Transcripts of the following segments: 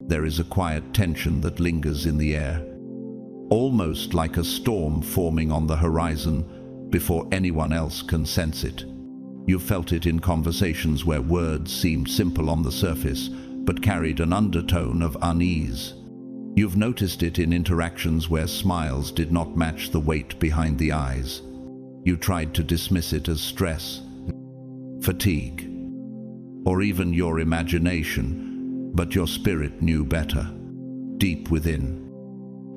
There is a quiet tension that lingers in the air, almost like a storm forming on the horizon before anyone else can sense it. You felt it in conversations where words seemed simple on the surface, but carried an undertone of unease. You've noticed it in interactions where smiles did not match the weight behind the eyes. You tried to dismiss it as stress, fatigue, or even your imagination, but your spirit knew better. Deep within,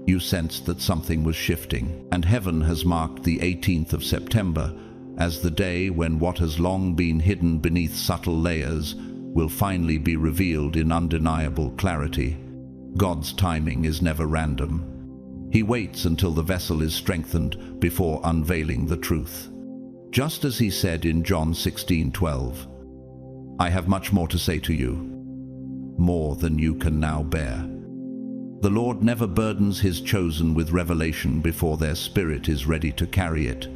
you sensed that something was shifting, and heaven has marked the 18th of September as the day when what has long been hidden beneath subtle layers will finally be revealed in undeniable clarity. God's timing is never random. He waits until the vessel is strengthened before unveiling the truth. Just as he said in John 16:12, "I have much more to say to you, more than you can now bear." The Lord never burdens his chosen with revelation before their spirit is ready to carry it.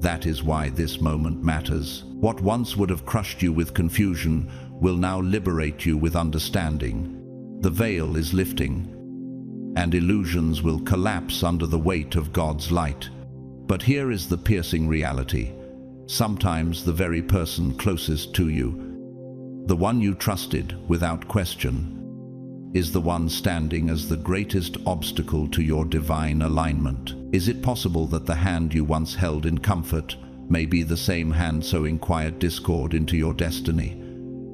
That is why this moment matters. What once would have crushed you with confusion will now liberate you with understanding. The veil is lifting, and illusions will collapse under the weight of God's light. But here is the piercing reality. Sometimes the very person closest to you, the one you trusted without question, is the one standing as the greatest obstacle to your divine alignment. Is it possible that the hand you once held in comfort may be the same hand sowing quiet discord into your destiny?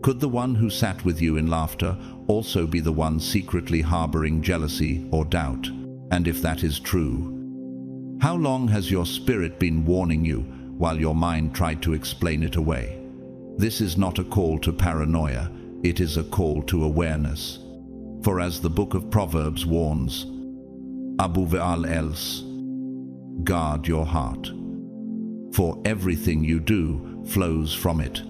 Could the one who sat with you in laughter also be the one secretly harboring jealousy or doubt? And if that is true, how long has your spirit been warning you while your mind tried to explain it away? This is not a call to paranoia, it is a call to awareness. For as the book of Proverbs warns, above all else, guard your heart, for everything you do flows from it.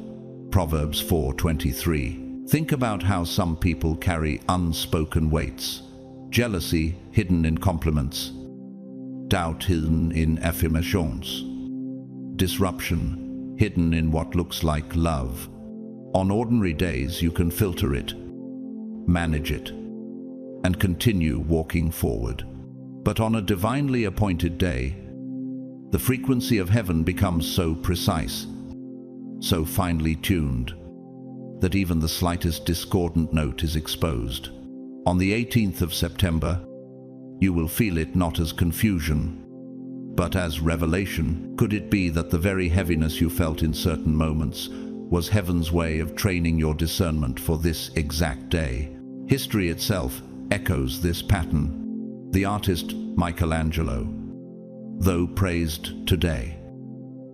Proverbs 4:23. Think about how some people carry unspoken weights. Jealousy hidden in compliments, doubt hidden in affirmations, disruption hidden in what looks like love. On ordinary days you can filter it, manage it, and continue walking forward. But on a divinely appointed day, the frequency of heaven becomes so precise, so finely tuned, that even the slightest discordant note is exposed. On the 18th of September, you will feel it not as confusion, but as revelation. Could it be that the very heaviness you felt in certain moments was heaven's way of training your discernment for this exact day? History itself echoes this pattern. The artist Michelangelo, though praised today,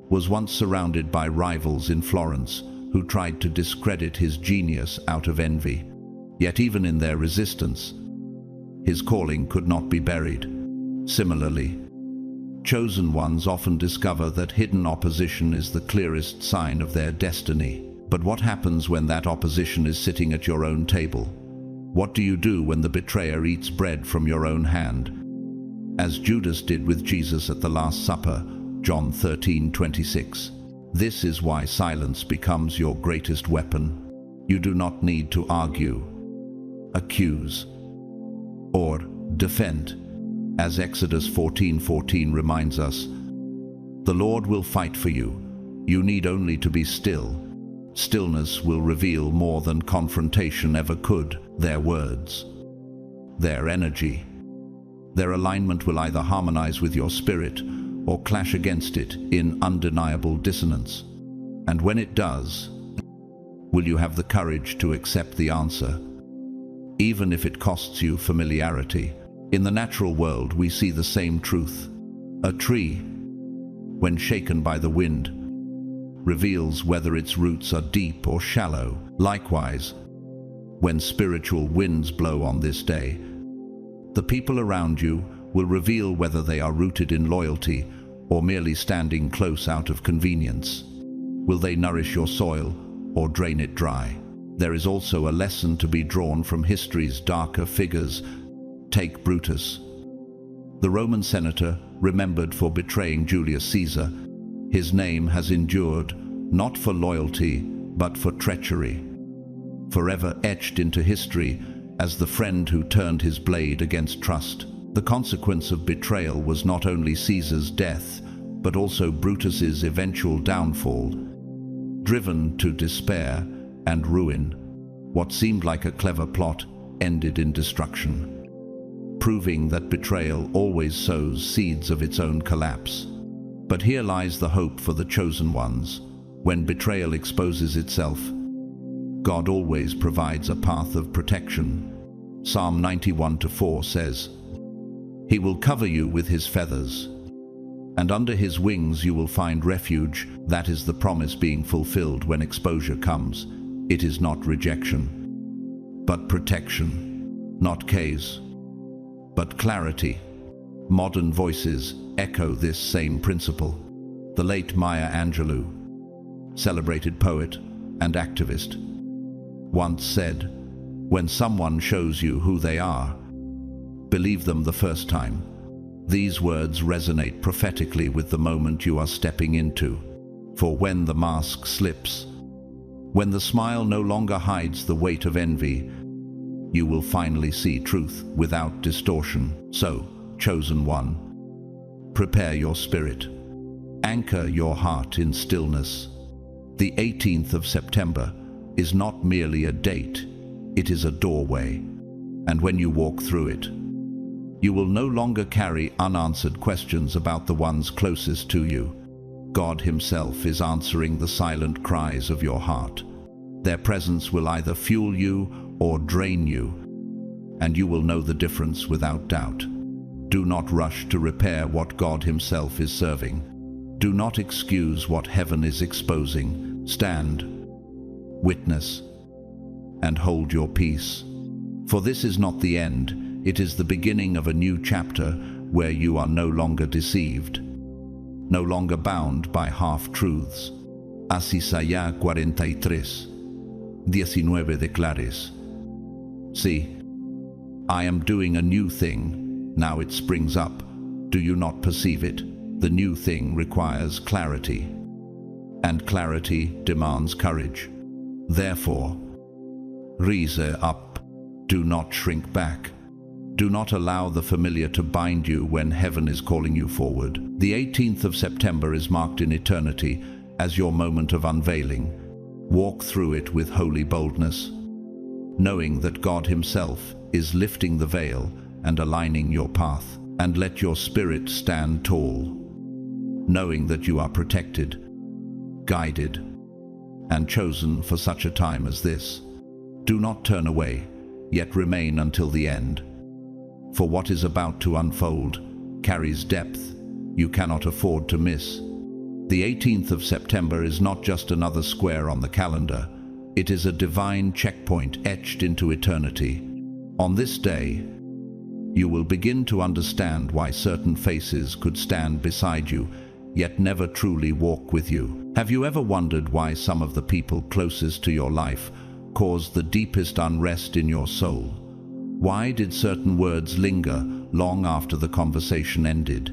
was once surrounded by rivals in Florence who tried to discredit his genius out of envy. Yet even in their resistance, his calling could not be buried. Similarly, chosen ones often discover that hidden opposition is the clearest sign of their destiny. But what happens when that opposition is sitting at your own table? What do you do when the betrayer eats bread from your own hand, as Judas did with Jesus at the Last Supper, John 13:26? This is why silence becomes your greatest weapon. You do not need to argue, accuse, or defend. As Exodus 14:14 reminds us, the Lord will fight for you. You need only to be still. Stillness will reveal more than confrontation ever could. Their words, their energy, their alignment will either harmonize with your spirit or clash against it in undeniable dissonance. And when it does, will you have the courage to accept the answer, even if it costs you familiarity? In the natural world, we see the same truth. A tree, when shaken by the wind, reveals whether its roots are deep or shallow. Likewise, when spiritual winds blow on this day, the people around you will reveal whether they are rooted in loyalty or merely standing close out of convenience. Will they nourish your soil or drain it dry? There is also a lesson to be drawn from history's darker figures. Take Brutus, the Roman senator remembered for betraying Julius Caesar. His name has endured, not for loyalty, but for treachery. Forever etched into history, as the friend who turned his blade against trust. The consequence of betrayal was not only Caesar's death, but also Brutus's eventual downfall. Driven to despair and ruin, what seemed like a clever plot ended in destruction, proving that betrayal always sows seeds of its own collapse. But here lies the hope for the chosen ones. When betrayal exposes itself, God always provides a path of protection. Psalm 91:4 says, "He will cover you with his feathers, and under his wings you will find refuge." That is the promise being fulfilled when exposure comes. It is not rejection, but protection. Not chaos, but clarity. Modern voices echo this same principle. The late Maya Angelou, celebrated poet and activist, once said, "When someone shows you who they are, believe them the first time." These words resonate prophetically with the moment you are stepping into. For when the mask slips, when the smile no longer hides the weight of envy, you will finally see truth without distortion. So, chosen one, prepare your spirit. Anchor your heart in stillness. The 18th of September is not merely a date, it is a doorway. And when you walk through it, you will no longer carry unanswered questions about the ones closest to you. God himself is answering the silent cries of your heart. Their presence will either fuel you or drain you, and you will know the difference without doubt. Do not rush to repair what God himself is serving. Do not excuse what heaven is exposing. Stand, witness, and hold your peace. For this is not the end, it is the beginning of a new chapter where you are no longer deceived, no longer bound by half-truths. Isaiah 43:19 declares, "See, I am doing a new thing, now it springs up. Do you not perceive it?" The new thing requires clarity, and clarity demands courage. Therefore, rise up. Do not shrink back. Do not allow the familiar to bind you when heaven is calling you forward. The 18th of September is marked in eternity as your moment of unveiling. Walk through it with holy boldness, knowing that God himself is lifting the veil and aligning your path. And let your spirit stand tall, knowing that you are protected, guided, and chosen for such a time as this. Do not turn away, yet remain until the end. For what is about to unfold carries depth you cannot afford to miss. The 18th of September is not just another square on the calendar. It is a divine checkpoint etched into eternity. On this day, you will begin to understand why certain faces could stand beside you, yet never truly walk with you. Have you ever wondered why some of the people closest to your life caused the deepest unrest in your soul? Why did certain words linger long after the conversation ended,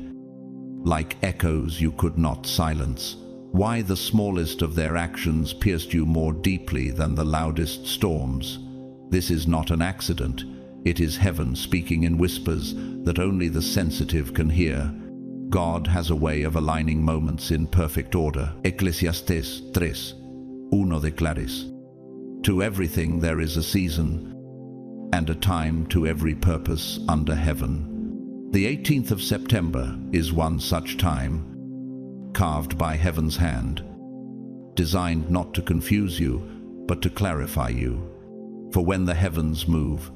like echoes you could not silence? Why the smallest of their actions pierced you more deeply than the loudest storms? This is not an accident. It is heaven speaking in whispers that only the sensitive can hear. God has a way of aligning moments in perfect order. Ecclesiastes 3:1 declares, "To everything there is a season, and a time to every purpose under heaven." The 18th of September is one such time, carved by heaven's hand, designed not to confuse you, but to clarify you. For when the heavens move,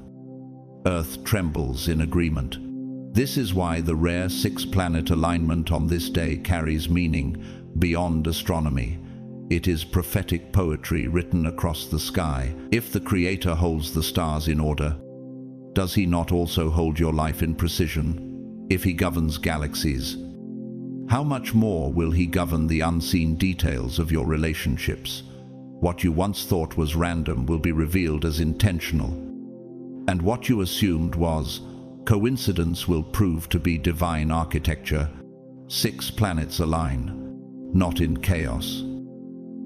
earth trembles in agreement. This is why the rare 6-planet alignment on this day carries meaning beyond astronomy. It is prophetic poetry written across the sky. If the Creator holds the stars in order, does he not also hold your life in precision? If he governs galaxies, how much more will he govern the unseen details of your relationships? What you once thought was random will be revealed as intentional, and what you assumed was coincidence will prove to be divine architecture. 6 planets align, not in chaos,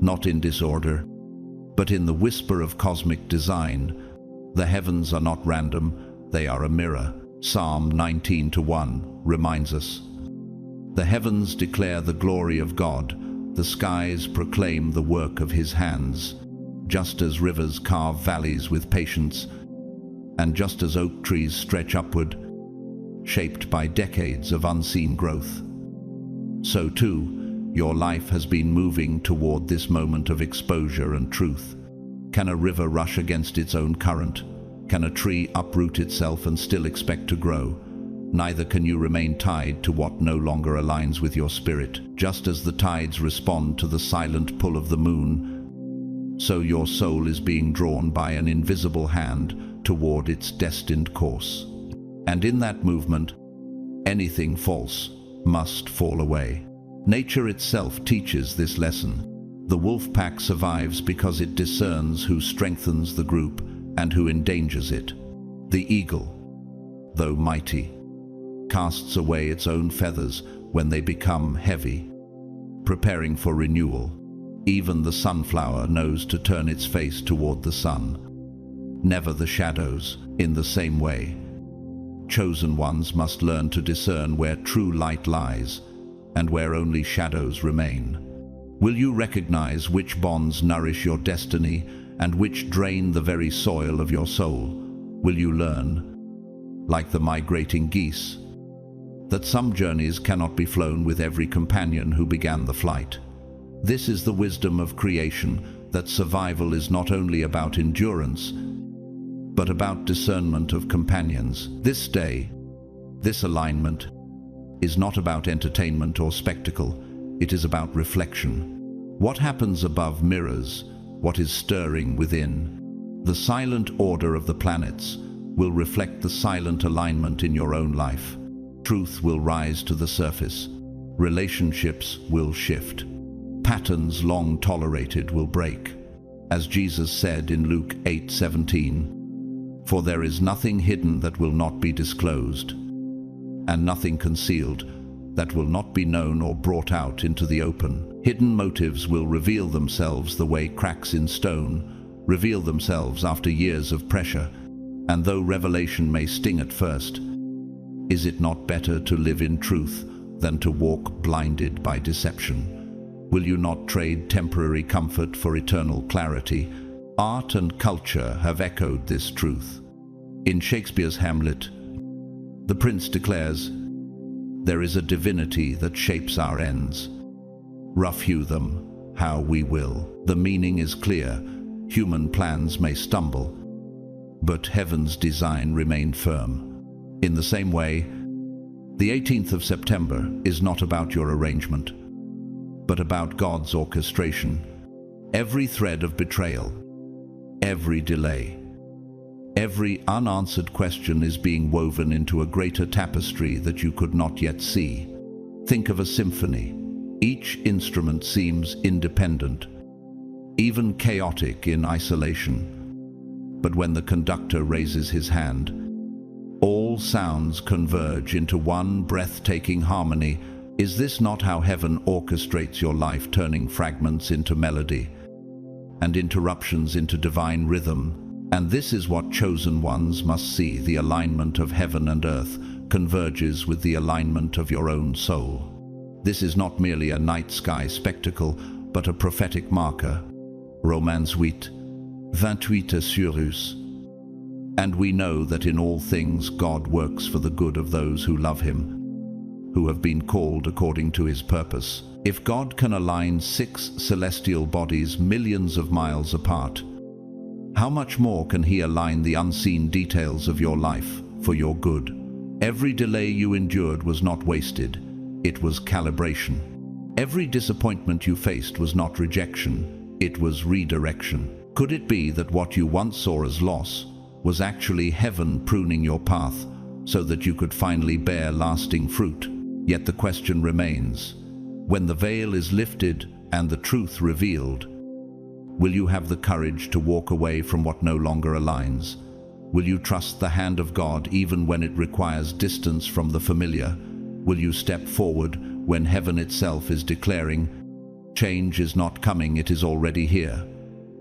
not in disorder, but in the whisper of cosmic design. The heavens are not random, they are a mirror. Psalm 19:1 reminds us. The heavens declare the glory of God, the skies proclaim the work of his hands. Just as rivers carve valleys with patience, and just as oak trees stretch upward, shaped by decades of unseen growth, so too, your life has been moving toward this moment of exposure and truth. Can a river rush against its own current? Can a tree uproot itself and still expect to grow? Neither can you remain tied to what no longer aligns with your spirit. Just as the tides respond to the silent pull of the moon, so your soul is being drawn by an invisible hand toward its destined course. And in that movement, anything false must fall away. Nature itself teaches this lesson. The wolf pack survives because it discerns who strengthens the group and who endangers it. The eagle, though mighty, casts away its own feathers when they become heavy, preparing for renewal. Even the sunflower knows to turn its face toward the sun. Never the shadows. In the same way, chosen ones must learn to discern where true light lies and where only shadows remain. Will you recognize which bonds nourish your destiny and which drain the very soil of your soul? Will you learn, like the migrating geese, that some journeys cannot be flown with every companion who began the flight? This is the wisdom of creation, that survival is not only about endurance, but about discernment of companions. This day, this alignment, is not about entertainment or spectacle, it is about reflection. What happens above mirrors what is stirring within. The silent order of the planets will reflect the silent alignment in your own life. Truth will rise to the surface. Relationships will shift. Patterns long tolerated will break. As Jesus said in Luke 8:17, "For there is nothing hidden that will not be disclosed, and nothing concealed that will not be known or brought out into the open." Hidden motives will reveal themselves the way cracks in stone reveal themselves after years of pressure. And though revelation may sting at first, is it not better to live in truth than to walk blinded by deception? Will you not trade temporary comfort for eternal clarity? Art and culture have echoed this truth. In Shakespeare's Hamlet, the prince declares, "There is a divinity that shapes our ends. Rough hew them how we will." The meaning is clear. Human plans may stumble, but heaven's design remained firm. In the same way, the 18th of September is not about your arrangement, but about God's orchestration. Every thread of betrayal, every delay, every unanswered question is being woven into a greater tapestry that you could not yet see. Think of a symphony. Each instrument seems independent, even chaotic in isolation. But when the conductor raises his hand, all sounds converge into one breathtaking harmony. Is this not how heaven orchestrates your life, turning fragments into melody and interruptions into divine rhythm? And this is what chosen ones must see. The alignment of heaven and earth converges with the alignment of your own soul. This is not merely a night sky spectacle, but a prophetic marker. Romans 8:28. And we know that in all things God works for the good of those who love him, who have been called according to his purpose. If God can align 6 celestial bodies millions of miles apart, how much more can he align the unseen details of your life for your good? Every delay you endured was not wasted. It was calibration. Every disappointment you faced was not rejection. It was redirection. Could it be that what you once saw as loss was actually heaven pruning your path so that you could finally bear lasting fruit? Yet the question remains, when the veil is lifted and the truth revealed, will you have the courage to walk away from what no longer aligns? Will you trust the hand of God even when it requires distance from the familiar? Will you step forward when heaven itself is declaring, change is not coming, it is already here?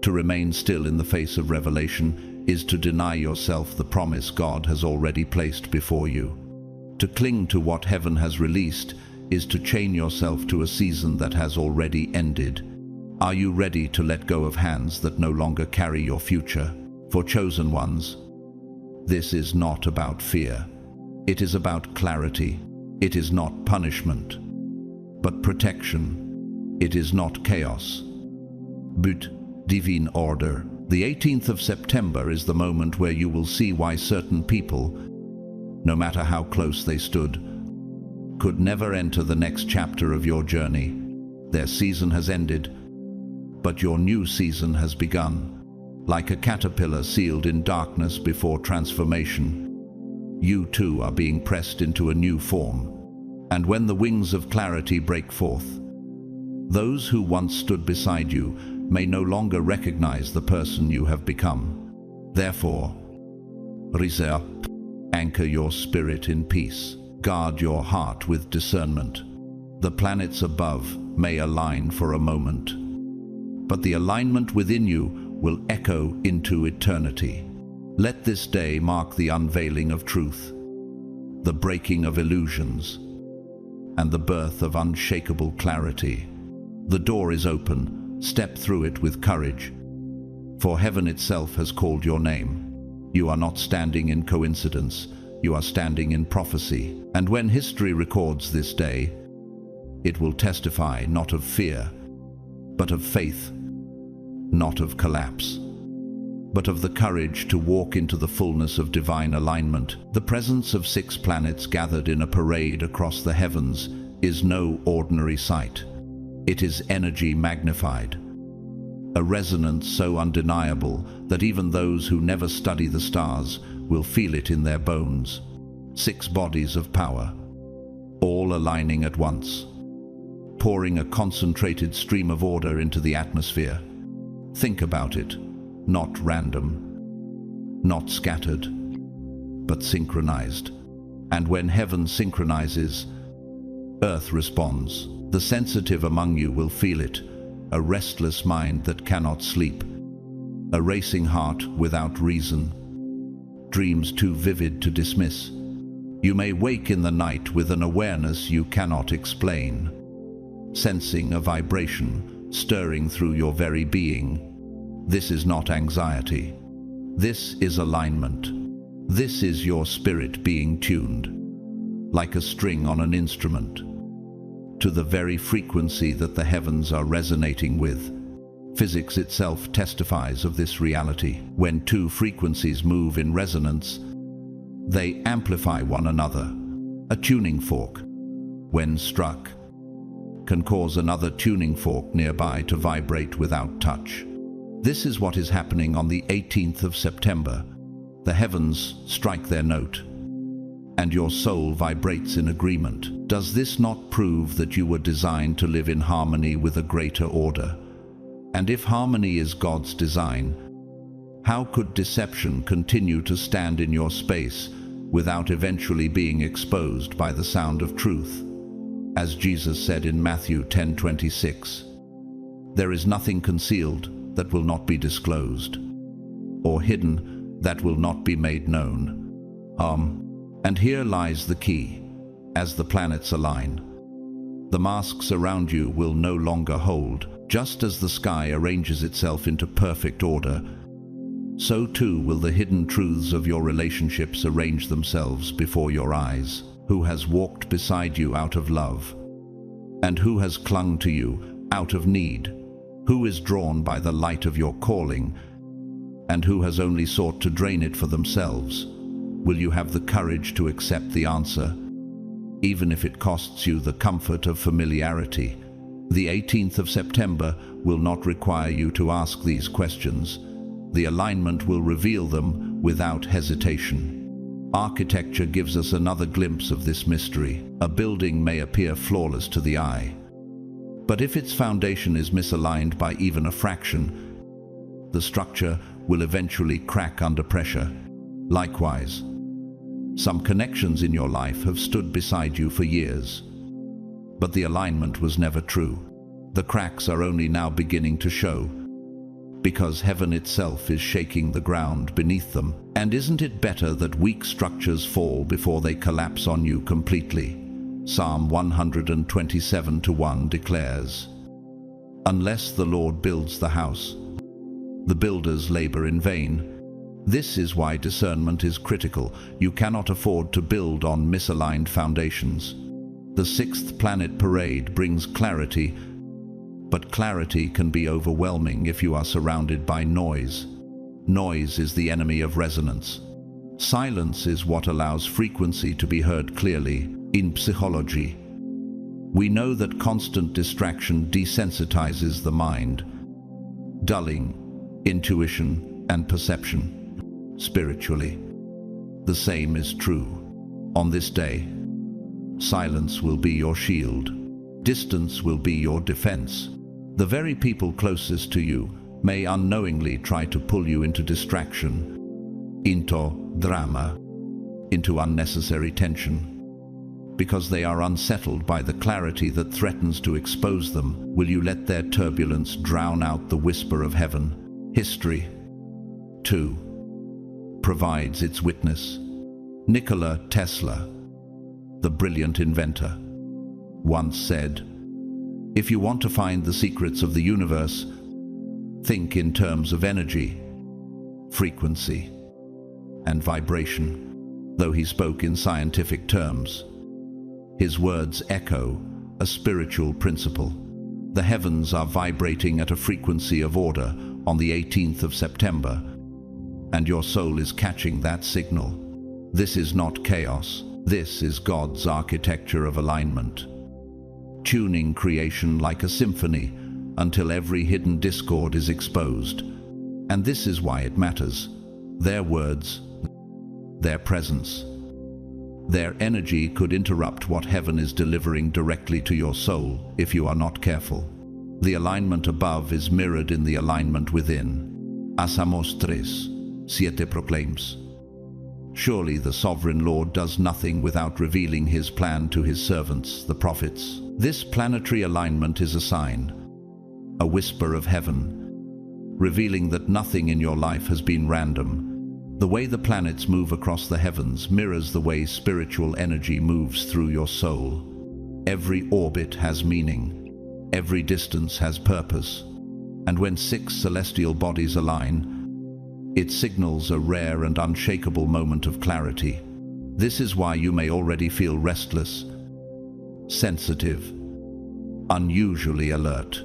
To remain still in the face of revelation is to deny yourself the promise God has already placed before you. To cling to what heaven has released is to chain yourself to a season that has already ended. Are you ready to let go of hands that no longer carry your future? For chosen ones, this is not about fear. It is about clarity. It is not punishment, but protection. It is not chaos, but divine order. The 18th of September is the moment where you will see why certain people, no matter how close they stood, could never enter the next chapter of your journey. Their season has ended, but your new season has begun. Like a caterpillar sealed in darkness before transformation, you too are being pressed into a new form. And when the wings of clarity break forth, those who once stood beside you may no longer recognize the person you have become. Therefore, rise up, anchor your spirit in peace, guard your heart with discernment. The planets above may align for a moment, but the alignment within you will echo into eternity. Let this day mark the unveiling of truth, the breaking of illusions, and the birth of unshakable clarity. The door is open. Step through it with courage, for heaven itself has called your name. You are not standing in coincidence. You are standing in prophecy. And when history records this day, it will testify not of fear, but of faith, not of collapse, but of the courage to walk into the fullness of divine alignment. The presence of 6 planets gathered in a parade across the heavens is no ordinary sight. It is energy magnified, a resonance so undeniable that even those who never study the stars will feel it in their bones. 6 bodies of power, all aligning at once, pouring a concentrated stream of order into the atmosphere. Think about it. Not random, not scattered, but synchronized. And when heaven synchronizes, earth responds. The sensitive among you will feel it, a restless mind that cannot sleep, a racing heart without reason, dreams too vivid to dismiss. You may wake in the night with an awareness you cannot explain, sensing a vibration stirring through your very being. This is not anxiety. This is alignment. This is your spirit being tuned, like a string on an instrument, to the very frequency that the heavens are resonating with. Physics itself testifies of this reality. When 2 frequencies move in resonance, they amplify one another. A tuning fork, when struck, can cause another tuning fork nearby to vibrate without touch. This is what is happening on the 18th of September. The heavens strike their note, and your soul vibrates in agreement. Does this not prove that you were designed to live in harmony with a greater order? And if harmony is God's design, how could deception continue to stand in your space without eventually being exposed by the sound of truth? As Jesus said in Matthew 10:26, there is nothing concealed that will not be disclosed, or hidden that will not be made known. And here lies the key. As the planets align, the masks around you will no longer hold. Just as the sky arranges itself into perfect order, so too will the hidden truths of your relationships arrange themselves before your eyes. Who has walked beside you out of love? And who has clung to you out of need? Who is drawn by the light of your calling? And who has only sought to drain it for themselves? Will you have the courage to accept the answer, even if it costs you the comfort of familiarity? The 18th of September will not require you to ask these questions. The alignment will reveal them without hesitation. Architecture gives us another glimpse of this mystery. A building may appear flawless to the eye, but if its foundation is misaligned by even a fraction, the structure will eventually crack under pressure. Likewise, some connections in your life have stood beside you for years, but the alignment was never true. The cracks are only now beginning to show. because heaven itself is shaking the ground beneath them. And isn't it better that weak structures fall before they collapse on you completely? Psalm 127:1 declares, "Unless the Lord builds the house, the builders labor in vain." This is why discernment is critical. You cannot afford to build on misaligned foundations. The sixth planet parade brings clarity, but clarity can be overwhelming if you are surrounded by noise. Noise is the enemy of resonance. Silence is what allows frequency to be heard clearly. In psychology, we know that constant distraction desensitizes the mind, dulling intuition and perception. Spiritually, the same is true. On this day, silence will be your shield. Distance will be your defense. The very people closest to you may unknowingly try to pull you into distraction, into drama, into unnecessary tension, because they are unsettled by the clarity that threatens to expose them. Will you let their turbulence drown out the whisper of heaven? History, too, provides its witness. Nikola Tesla, the brilliant inventor, once said, "If you want to find the secrets of the universe, think in terms of energy, frequency, and vibration." Though he spoke in scientific terms, his words echo a spiritual principle. The heavens are vibrating at a frequency of order on the 18th of September, and your soul is catching that signal. This is not chaos. This is God's architecture of alignment, tuning creation like a symphony until every hidden discord is exposed. And this is why it matters. Their words, their presence, their energy could interrupt what heaven is delivering directly to your soul if you are not careful. The alignment above is mirrored in the alignment within. Asamos 3:7 proclaims, "Surely the sovereign Lord does nothing without revealing his plan to his servants, the prophets." This planetary alignment is a sign, a whisper of heaven, revealing that nothing in your life has been random. The way the planets move across the heavens mirrors the way spiritual energy moves through your soul. Every orbit has meaning. Every distance has purpose. And when 6 celestial bodies align, it signals a rare and unshakable moment of clarity. This is why you may already feel restless, sensitive, unusually alert.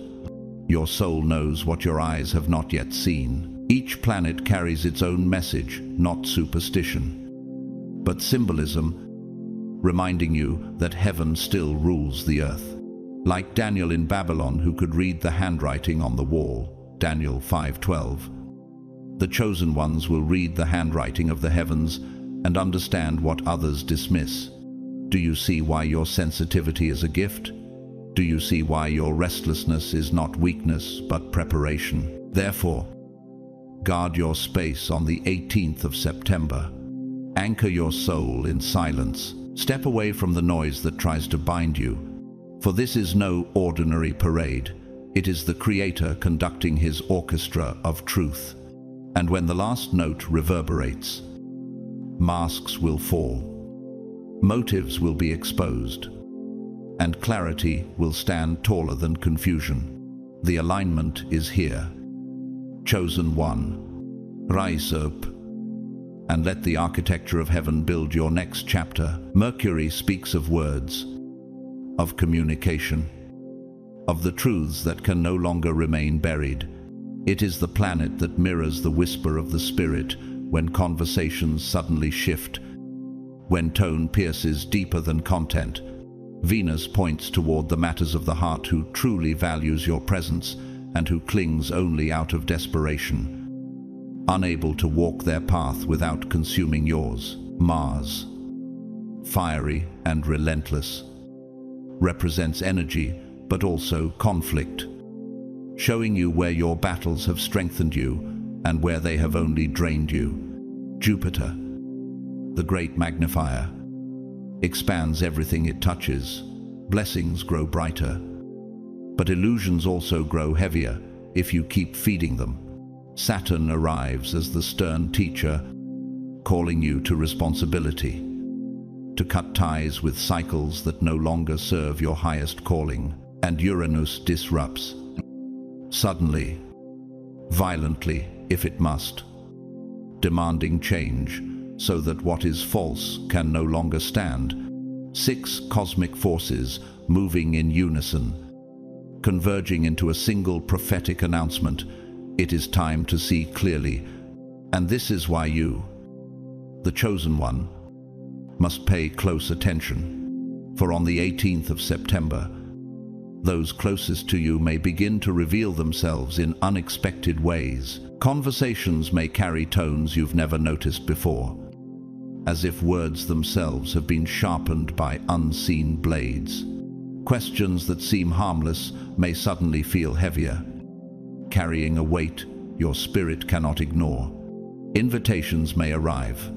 Your soul knows what your eyes have not yet seen. Each planet carries its own message, not superstition, but symbolism, reminding you that heaven still rules the earth. Like Daniel in Babylon, who could read the handwriting on the wall, Daniel 5:12. The chosen ones will read the handwriting of the heavens and understand what others dismiss. Do you see why your sensitivity is a gift? Do you see why your restlessness is not weakness, but preparation? Therefore, guard your space on the 18th of September. Anchor your soul in silence. Step away from the noise that tries to bind you. For this is no ordinary parade. It is the Creator conducting his orchestra of truth. And when the last note reverberates, masks will fall, motives will be exposed, and clarity will stand taller than confusion. The alignment is here. Chosen one, rise up and let the architecture of heaven build your next chapter. Mercury speaks of words, of communication, of the truths that can no longer remain buried. It is the planet that mirrors the whisper of the spirit when conversations suddenly shift, when tone pierces deeper than content. Venus points toward the matters of the heart, who truly values your presence and who clings only out of desperation, unable to walk their path without consuming yours. Mars, fiery and relentless, represents energy but also conflict, showing you where your battles have strengthened you and where they have only drained you. Jupiter, the great magnifier, expands everything it touches. Blessings grow brighter, but illusions also grow heavier if you keep feeding them. Saturn arrives as the stern teacher, calling you to responsibility, to cut ties with cycles that no longer serve your highest calling. And Uranus disrupts, suddenly, violently if it must, demanding change so that what is false can no longer stand. 6 cosmic forces moving in unison, converging into a single prophetic announcement. It is time to see clearly, and this is why you, the chosen one, must pay close attention. For on the 18th of September, those closest to you may begin to reveal themselves in unexpected ways. Conversations may carry tones you've never noticed before, as if words themselves have been sharpened by unseen blades. Questions that seem harmless may suddenly feel heavier, carrying a weight your spirit cannot ignore. Invitations may arrive,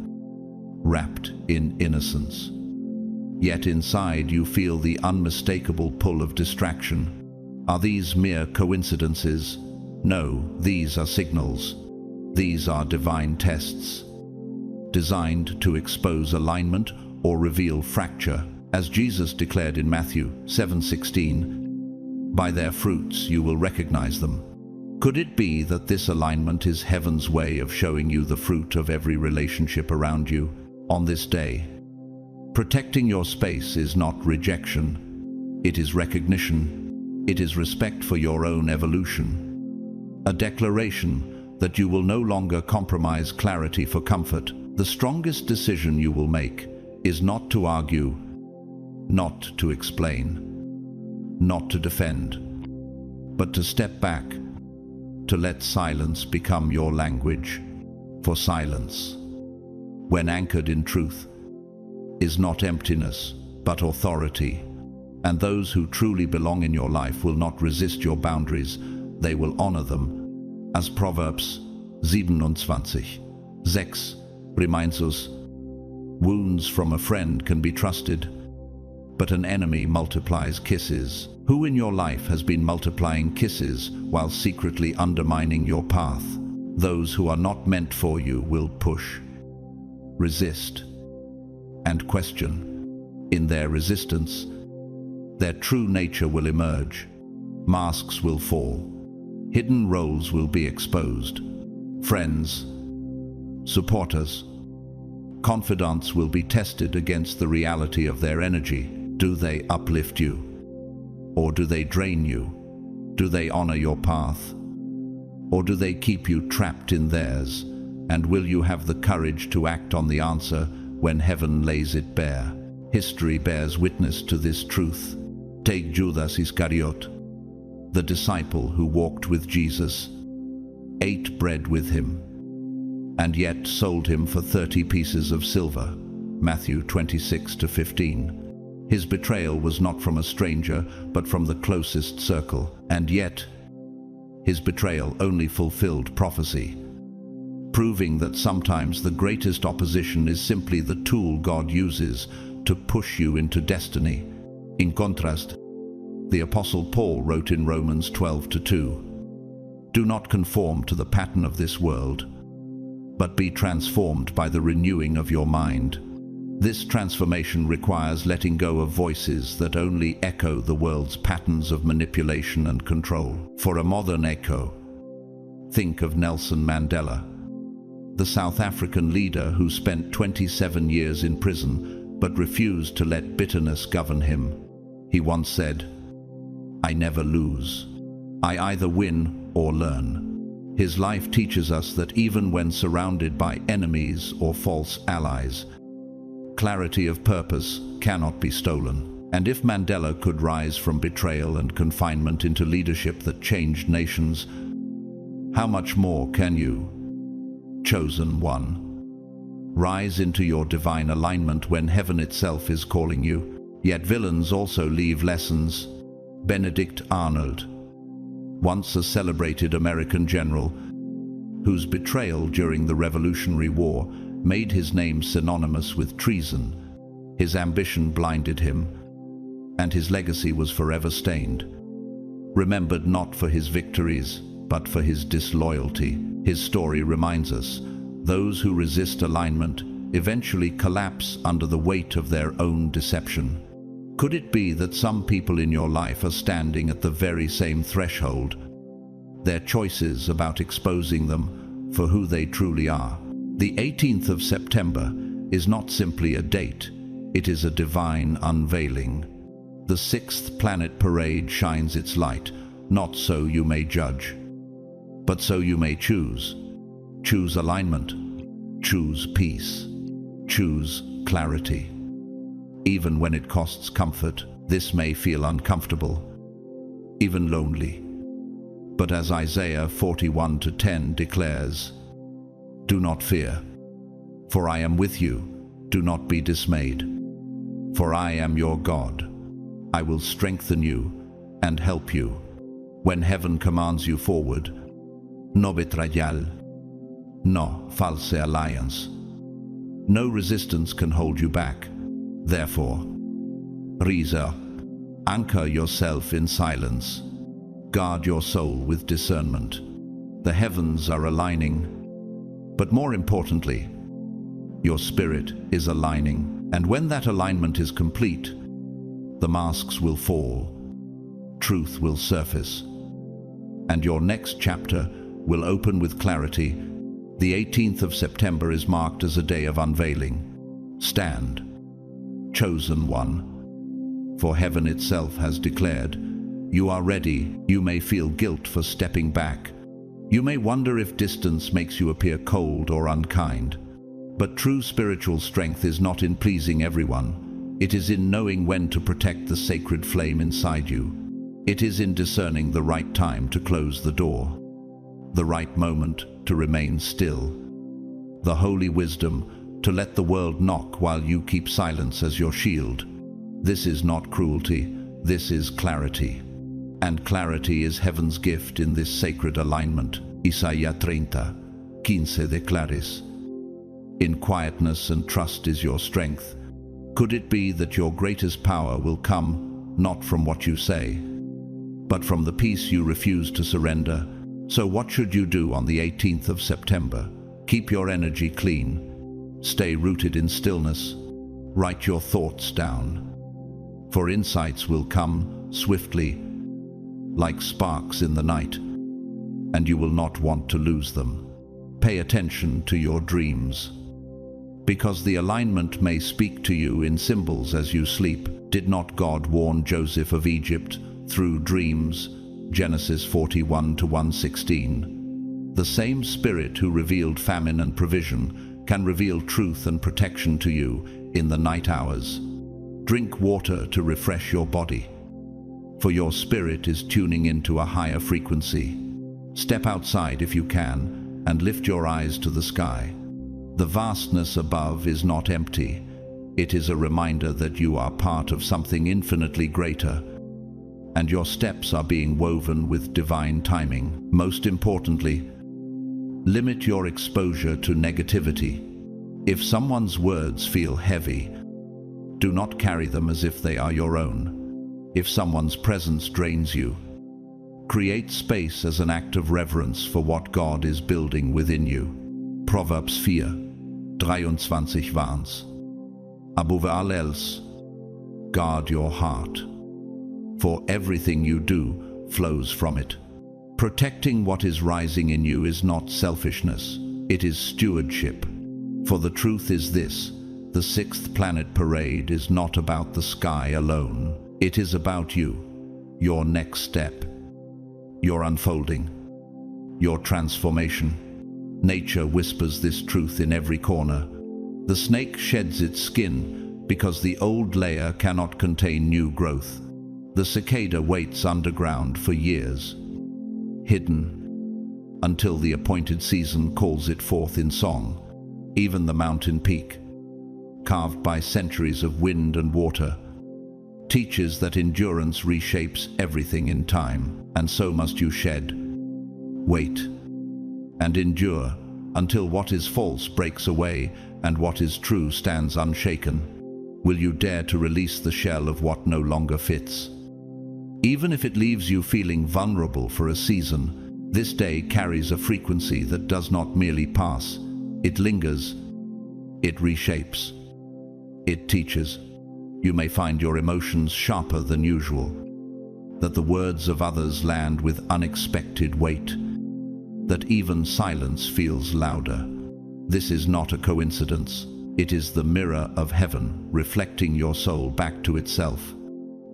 wrapped in innocence. Yet inside you feel the unmistakable pull of distraction. Are these mere coincidences? No, these are signals. These are divine tests, designed to expose alignment or reveal fracture. As Jesus declared in Matthew 7:16, "By their fruits you will recognize them." Could it be that this alignment is heaven's way of showing you the fruit of every relationship around you on this day? Protecting your space is not rejection. It is recognition. It is respect for your own evolution. A declaration that you will no longer compromise clarity for comfort. The strongest decision you will make is not to argue, not to explain, not to defend, but to step back, to let silence become your language. For silence, when anchored in truth, is not emptiness, but authority. And those who truly belong in your life will not resist your boundaries, they will honor them. As Proverbs 27:6 reminds us, wounds from a friend can be trusted, but an enemy multiplies kisses. Who in your life has been multiplying kisses while secretly undermining your path? Those who are not meant for you will push, resist, and question. In their resistance, their true nature will emerge. Masks will fall. Hidden roles will be exposed. Friends, supporters, confidants will be tested against the reality of their energy. Do they uplift you? Or do they drain you? Do they honor your path? Or do they keep you trapped in theirs? And will you have the courage to act on the answer when heaven lays it bare? History bears witness to this truth. Take Judas Iscariot, the disciple who walked with Jesus, ate bread with him, and yet sold him for 30 pieces of silver. Matthew 26:15. His betrayal was not from a stranger, but from the closest circle, and yet his betrayal only fulfilled prophecy, proving that sometimes the greatest opposition is simply the tool God uses to push you into destiny. In contrast, the Apostle Paul wrote in Romans 12:2, "Do not conform to the pattern of this world, but be transformed by the renewing of your mind." This transformation requires letting go of voices that only echo the world's patterns of manipulation and control. For a modern echo, think of Nelson Mandela, the South African leader who spent 27 years in prison but refused to let bitterness govern him. He once said, "I never lose. I either win or learn." His life teaches us that even when surrounded by enemies or false allies, clarity of purpose cannot be stolen. And if Mandela could rise from betrayal and confinement into leadership that changed nations, how much more can you, chosen one? Rise into your divine alignment when heaven itself is calling you. Yet villains also leave lessons. Benedict Arnold, once a celebrated American general, whose betrayal during the Revolutionary War made his name synonymous with treason. His ambition blinded him, and his legacy was forever stained. Remembered not for his victories, but for his disloyalty. His story reminds us, those who resist alignment eventually collapse under the weight of their own deception. Could it be that some people in your life are standing at the very same threshold? Their choices about exposing them for who they truly are. The 18th of September is not simply a date, it is a divine unveiling. The sixth planet parade shines its light, not so you may judge, but so you may choose. Choose alignment, choose peace, choose clarity. Even when it costs comfort, this may feel uncomfortable, even lonely. But as Isaiah 41:10 declares, "Do not fear, for I am with you. Do not be dismayed, for I am your God. I will strengthen you and help you. When heaven commands you forward, no betrayal, no false alliance. No resistance can hold you back. Therefore, rise up, anchor yourself in silence. Guard your soul with discernment. The heavens are aligning, but more importantly, your spirit is aligning. And when that alignment is complete, the masks will fall, truth will surface, and your next chapter will open with clarity. The 18th of September is marked as a day of unveiling. Stand, chosen one, for heaven itself has declared, you are ready. You may feel guilt for stepping back. You may wonder if distance makes you appear cold or unkind. But true spiritual strength is not in pleasing everyone. It is in knowing when to protect the sacred flame inside you. It is in discerning the right time to close the door, the right moment to remain still, the holy wisdom to let the world knock while you keep silence as your shield. This is not cruelty, this is clarity. And clarity is heaven's gift in this sacred alignment. Isaiah 30:15 declares, "In quietness and trust is your strength." Could it be that your greatest power will come not from what you say, but from the peace you refuse to surrender? So what should you do on the 18th of September? Keep your energy clean. Stay rooted in stillness. Write your thoughts down. For insights will come swiftly, like sparks in the night, and you will not want to lose them. Pay attention to your dreams, because the alignment may speak to you in symbols as you sleep. Did not God warn Joseph of Egypt through dreams? Genesis 41:116. The same Spirit who revealed famine and provision can reveal truth and protection to you in the night hours. Drink water to refresh your body, for your spirit is tuning into a higher frequency. Step outside if you can and lift your eyes to the sky. The vastness above is not empty. It is a reminder that you are part of something infinitely greater, and your steps are being woven with divine timing. Most importantly, limit your exposure to negativity. If someone's words feel heavy, do not carry them as if they are your own. If someone's presence drains you, create space as an act of reverence for what God is building within you. Proverbs 4:23 warns. Above all else, guard your heart, for everything you do flows from it. Protecting what is rising in you is not selfishness, it is stewardship. For the truth is this, the sixth planet parade is not about the sky alone. It is about you, your next step, your unfolding, your transformation. Nature whispers this truth in every corner. The snake sheds its skin because the old layer cannot contain new growth. The cicada waits underground for years, hidden, until the appointed season calls it forth in song. Even the mountain peak, carved by centuries of wind and water, teaches that endurance reshapes everything in time, and so must you shed, wait, and endure until what is false breaks away and what is true stands unshaken. Will you dare to release the shell of what no longer fits? Even if it leaves you feeling vulnerable for a season, This day carries a frequency that does not merely pass. It lingers. It reshapes. It teaches. You may find your emotions sharper than usual, that the words of others land with unexpected weight, that even silence feels louder. This is not a coincidence. It is the mirror of heaven reflecting your soul back to itself.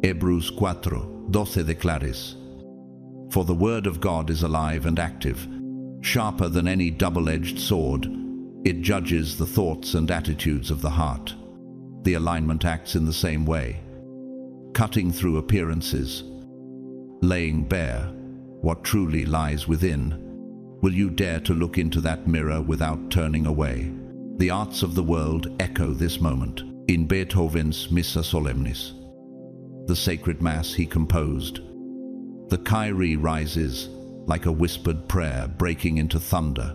Hebrews 4:12 declares, "For the word of God is alive and active, sharper than any double-edged sword. It judges the thoughts and attitudes of the heart." The alignment acts in the same way, cutting through appearances, laying bare what truly lies within. Will you dare to look into that mirror without turning away? The arts of the world echo this moment. In Beethoven's Missa Solemnis, the sacred mass he composed, the Kyrie rises like a whispered prayer breaking into thunder,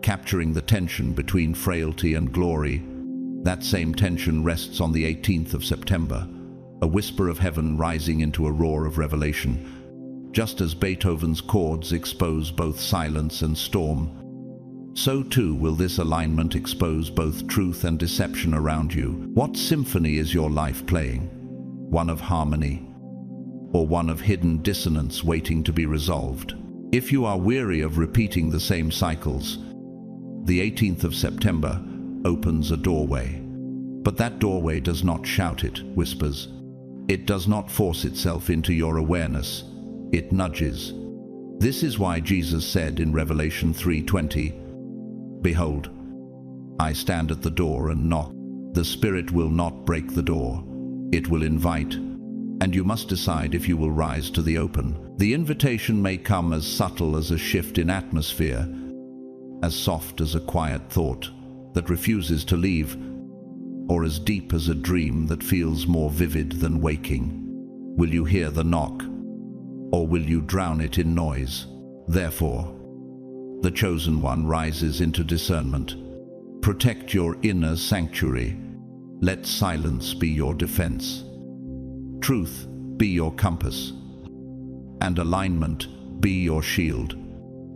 capturing the tension between frailty and glory. That same tension rests on the 18th of September, a whisper of heaven rising into a roar of revelation. Just as Beethoven's chords expose both silence and storm, so too will this alignment expose both truth and deception around you. What symphony is your life playing? One of harmony, or one of hidden dissonance waiting to be resolved? If you are weary of repeating the same cycles, the 18th of September opens a doorway. But that doorway does not shout, it whispers. It does not force itself into your awareness. It nudges. This is why Jesus said in Revelation 3:20, "Behold, I stand at the door and knock. The Spirit will not break the door. It will invite, and you must decide if you will rise to the open." The invitation may come as subtle as a shift in atmosphere, as soft as a quiet thought that refuses to leave, or as deep as a dream that feels more vivid than waking. Will you hear the knock, or will you drown it in noise? Therefore, the chosen one rises into discernment. Protect your inner sanctuary. Let silence be your defense. Truth be your compass, and alignment be your shield.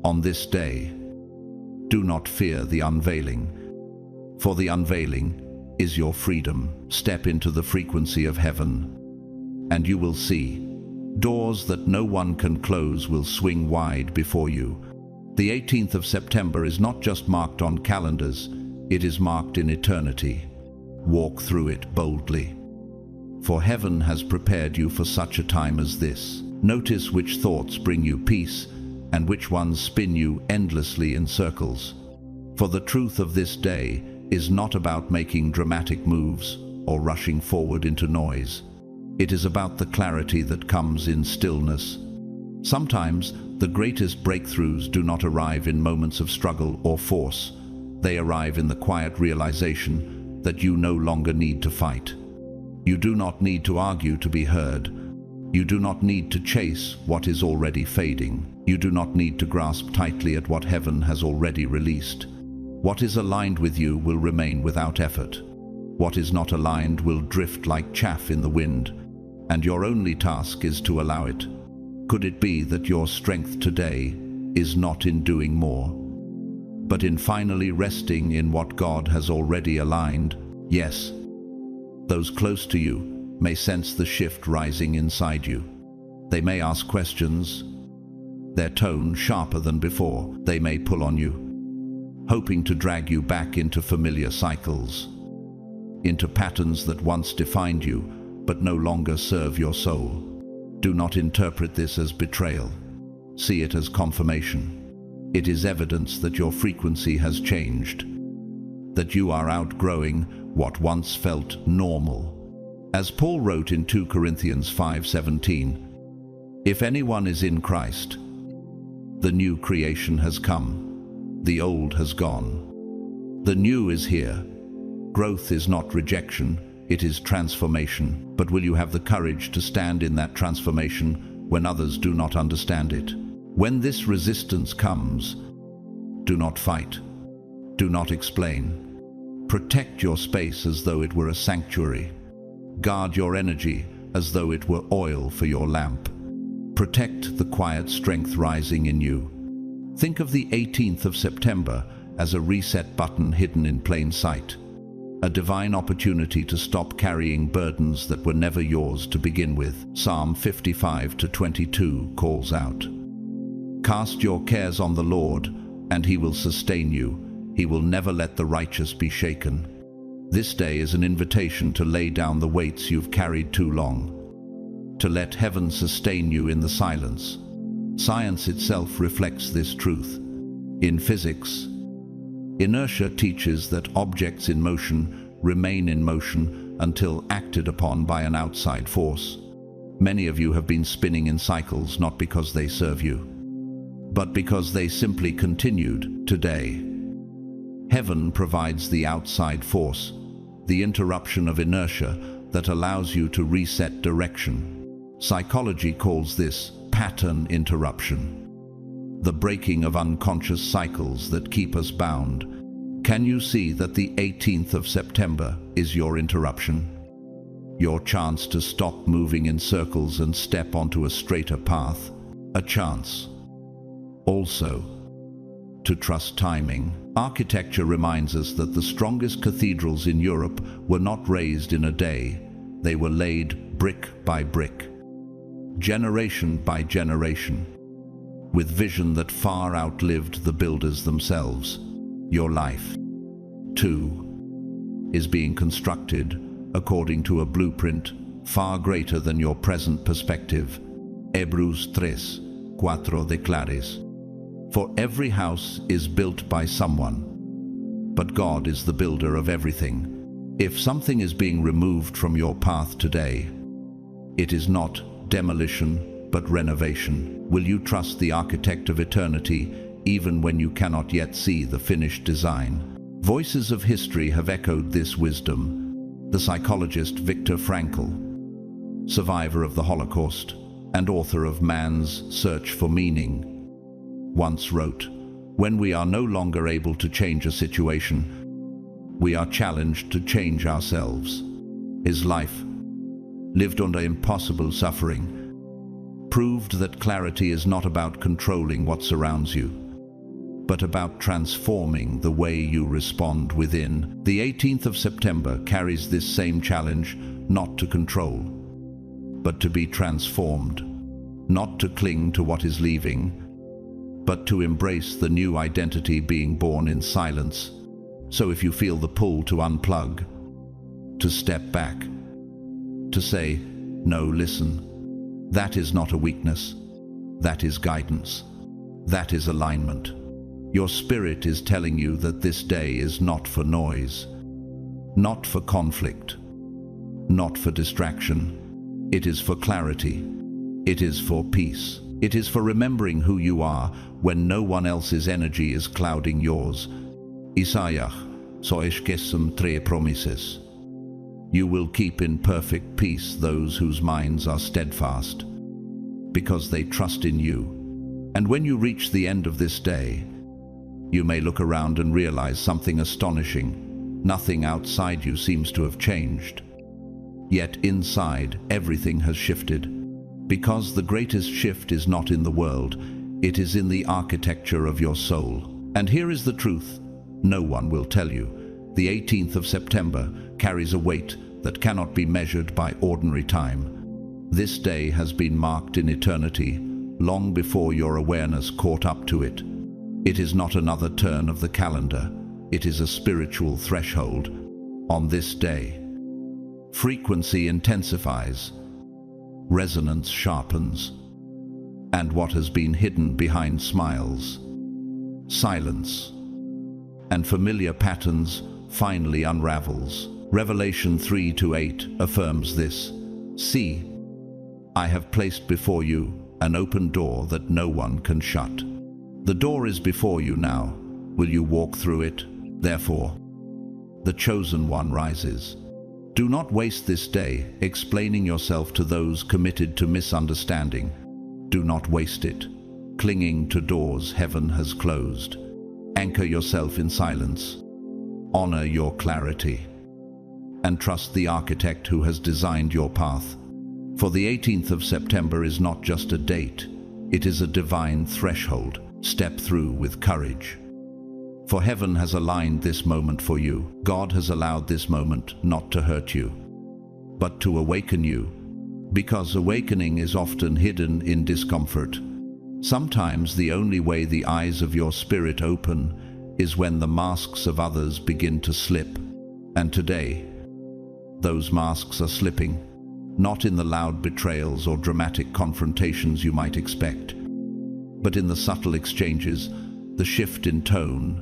On this day, do not fear the unveiling, for the unveiling is your freedom. Step into the frequency of heaven, and you will see doors that no one can close will swing wide before you. The 18th of September is not just marked on calendars, it is marked in eternity. Walk through it boldly, for heaven has prepared you for such a time as this. Notice which thoughts bring you peace and which ones spin you endlessly in circles. For the truth of this day is not about making dramatic moves or rushing forward into noise. It is about the clarity that comes in stillness. Sometimes the greatest breakthroughs do not arrive in moments of struggle or force. They arrive in the quiet realization that you no longer need to fight. You do not need to argue to be heard. You do not need to chase what is already fading. You do not need to grasp tightly at what heaven has already released. What is aligned with you will remain without effort. What is not aligned will drift like chaff in the wind, and your only task is to allow it. Could it be that your strength today is not in doing more, but in finally resting in what God has already aligned? Yes, those close to you may sense the shift rising inside you. They may ask questions, their tone sharper than before. They may pull on you, hoping to drag you back into familiar cycles, into patterns that once defined you but no longer serve your soul. Do not interpret this as betrayal. See it as confirmation. It is evidence that your frequency has changed, that you are outgrowing what once felt normal. As Paul wrote in 2 Corinthians 5:17, "If anyone is in Christ, the new creation has come. The old has gone. The new is here." Growth is not rejection, it is transformation. But will you have the courage to stand in that transformation when others do not understand it? When this resistance comes, do not fight. Do not explain. Protect your space as though it were a sanctuary. Guard your energy as though it were oil for your lamp. Protect the quiet strength rising in you. Think of the 18th of September as a reset button hidden in plain sight. A divine opportunity to stop carrying burdens that were never yours to begin with. Psalm 55:22 calls out, "Cast your cares on the Lord, and He will sustain you. He will never let the righteous be shaken." This day is an invitation to lay down the weights you've carried too long, to let heaven sustain you in the silence. Science itself reflects this truth. In physics, inertia teaches that objects in motion remain in motion until acted upon by an outside force. Many of you have been spinning in cycles not because they serve you, but because they simply continued today. Heaven provides the outside force, the interruption of inertia that allows you to reset direction. Psychology calls this pattern interruption, the breaking of unconscious cycles that keep us bound. Can you see that the 18th of September is your interruption? Your chance to stop moving in circles and step onto a straighter path. A chance also to trust timing. Architecture reminds us that the strongest cathedrals in Europe were not raised in a day. They were laid brick by brick, generation by generation, with vision that far outlived the builders themselves. Your life, too, is being constructed according to a blueprint far greater than your present perspective. Hebrews 3:4 declares, "For every house is built by someone, but God is the builder of everything." If something is being removed from your path today, it is not demolition, but renovation. Will you trust the architect of eternity even when you cannot yet see the finished design? Voices of history have echoed this wisdom. The psychologist Viktor Frankl, survivor of the Holocaust and author of Man's Search for Meaning, once wrote, "When we are no longer able to change a situation, we are challenged to change ourselves." His life, lived under impossible suffering, proved that clarity is not about controlling what surrounds you, but about transforming the way you respond within. The 18th of September carries this same challenge, not to control, but to be transformed, not to cling to what is leaving, but to embrace the new identity being born in silence. So if you feel the pull to unplug, to step back, to say, "No, listen," that is not a weakness, that is guidance, that is alignment. Your spirit is telling you that this day is not for noise, not for conflict, not for distraction. It is for clarity. It is for peace. It is for remembering who you are when no one else's energy is clouding yours. Isaiah, so esqueçam 3 promises. You will keep in perfect peace those whose minds are steadfast, because they trust in you. And when you reach the end of this day, you may look around and realize something astonishing. Nothing outside you seems to have changed. Yet inside, everything has shifted. Because the greatest shift is not in the world, it is in the architecture of your soul. And here is the truth no one will tell you. The 18th of September carries a weight that cannot be measured by ordinary time. This day has been marked in eternity, long before your awareness caught up to it. It is not another turn of the calendar. It is a spiritual threshold. On this day, frequency intensifies, resonance sharpens, and what has been hidden behind smiles, silence, and familiar patterns finally unravels. Revelation 3:8 affirms this. "See, I have placed before you an open door that no one can shut." The door is before you now. Will you walk through it? Therefore, the chosen one rises. Do not waste this day explaining yourself to those committed to misunderstanding. Do not waste it clinging to doors heaven has closed. Anchor yourself in silence. Honor your clarity, and trust the architect who has designed your path. For the 18th of September is not just a date, it is a divine threshold. Step through with courage. For heaven has aligned this moment for you. God has allowed this moment not to hurt you, but to awaken you, because awakening is often hidden in discomfort. Sometimes the only way the eyes of your spirit open is when the masks of others begin to slip. And today, those masks are slipping, not in the loud betrayals or dramatic confrontations you might expect, but in the subtle exchanges, the shift in tone,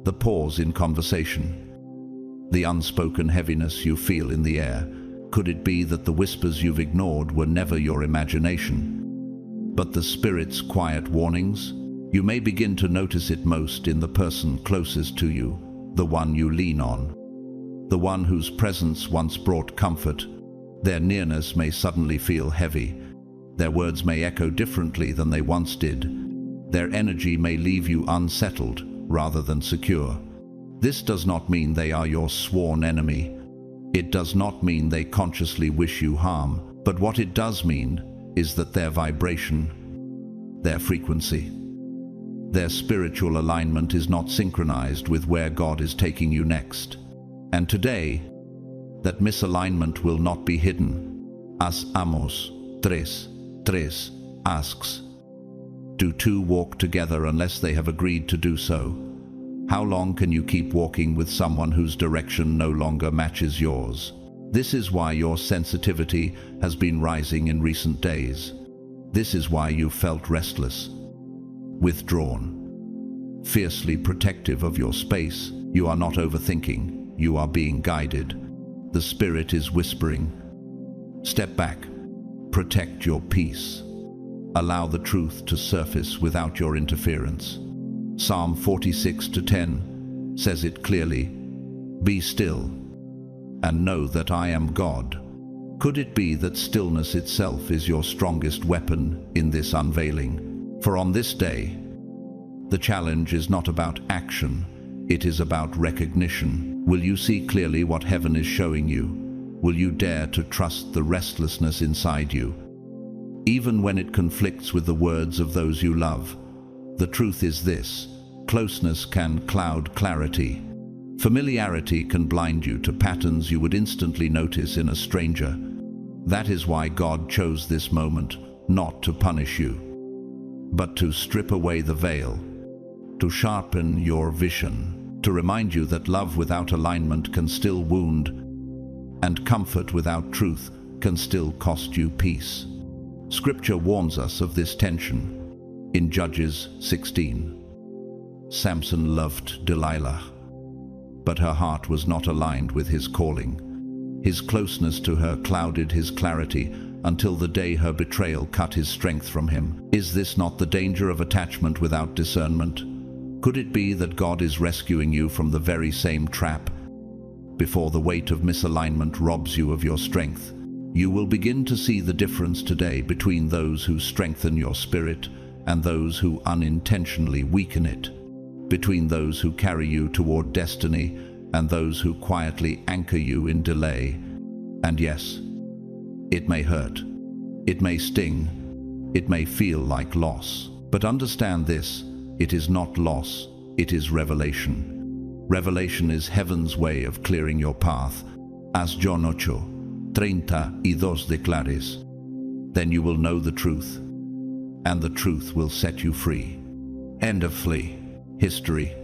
the pause in conversation, the unspoken heaviness you feel in the air. Could it be that the whispers you've ignored were never your imagination, but the Spirit's quiet warnings? You may begin to notice it most in the person closest to you, the one you lean on, the one whose presence once brought comfort. Their nearness may suddenly feel heavy. Their words may echo differently than they once did. Their energy may leave you unsettled rather than secure. This does not mean they are your sworn enemy. It does not mean they consciously wish you harm. But what it does mean is that their vibration, their frequency, their spiritual alignment is not synchronized with where God is taking you next. And today, that misalignment will not be hidden. As Amos 3:3 asks, do two walk together unless they have agreed to do so? How long can you keep walking with someone whose direction no longer matches yours? This is why your sensitivity has been rising in recent days. This is why you felt restless, withdrawn, fiercely protective of your space. You are not overthinking, you are being guided. The Spirit is whispering, step back, protect your peace. Allow the truth to surface without your interference. Psalm 46:10 says it clearly, be still and know that I am God. Could it be that stillness itself is your strongest weapon in this unveiling? For on this day, the challenge is not about action, it is about recognition. Will you see clearly what heaven is showing you? Will you dare to trust the restlessness inside you, even when it conflicts with the words of those you love? The truth is this: closeness can cloud clarity. Familiarity can blind you to patterns you would instantly notice in a stranger. That is why God chose this moment, not to punish you, but to strip away the veil, to sharpen your vision, to remind you that love without alignment can still wound, and comfort without truth can still cost you peace. Scripture warns us of this tension. In Judges 16, Samson loved Delilah, but her heart was not aligned with his calling. His closeness to her clouded his clarity until the day her betrayal cut his strength from him. Is this not the danger of attachment without discernment? Could it be that God is rescuing you from the very same trap? Before the weight of misalignment robs you of your strength, you will begin to see the difference today between those who strengthen your spirit and those who unintentionally weaken it, between those who carry you toward destiny and those who quietly anchor you in delay. And yes, it may hurt, it may sting, it may feel like loss, but understand this: it is not loss, it is revelation. Revelation is heaven's way of clearing your path. As John 8:32 declares, then you will know the truth, and the truth will set you free. End of Flea. History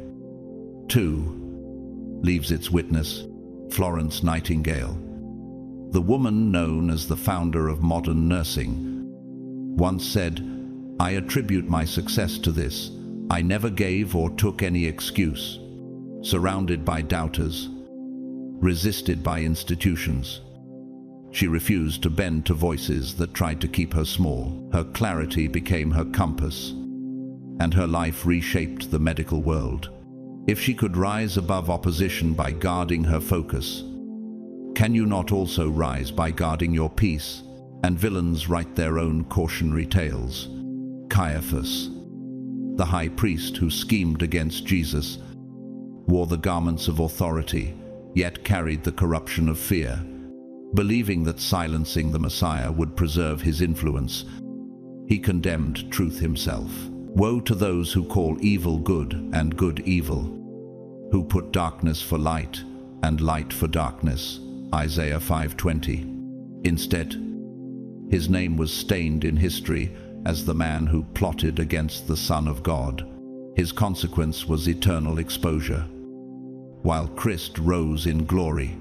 2 leaves its witness, Florence Nightingale. The woman known as the founder of modern nursing once said, "I attribute my success to this. I never gave or took any excuse. Surrounded by doubters, resisted by institutions, she refused to bend to voices that tried to keep her small. Her clarity became her compass, and her life reshaped the medical world. If she could rise above opposition by guarding her focus, can you not also rise by guarding your peace?" And villains write their own cautionary tales. Caiaphas, the high priest who schemed against Jesus, wore the garments of authority, yet carried the corruption of fear. Believing that silencing the Messiah would preserve his influence, he condemned truth himself. Woe to those who call evil good and good evil, who put darkness for light and light for darkness. Isaiah 5:20. Instead, his name was stained in history as the man who plotted against the Son of God. His consequence was eternal exposure, while Christ rose in glory.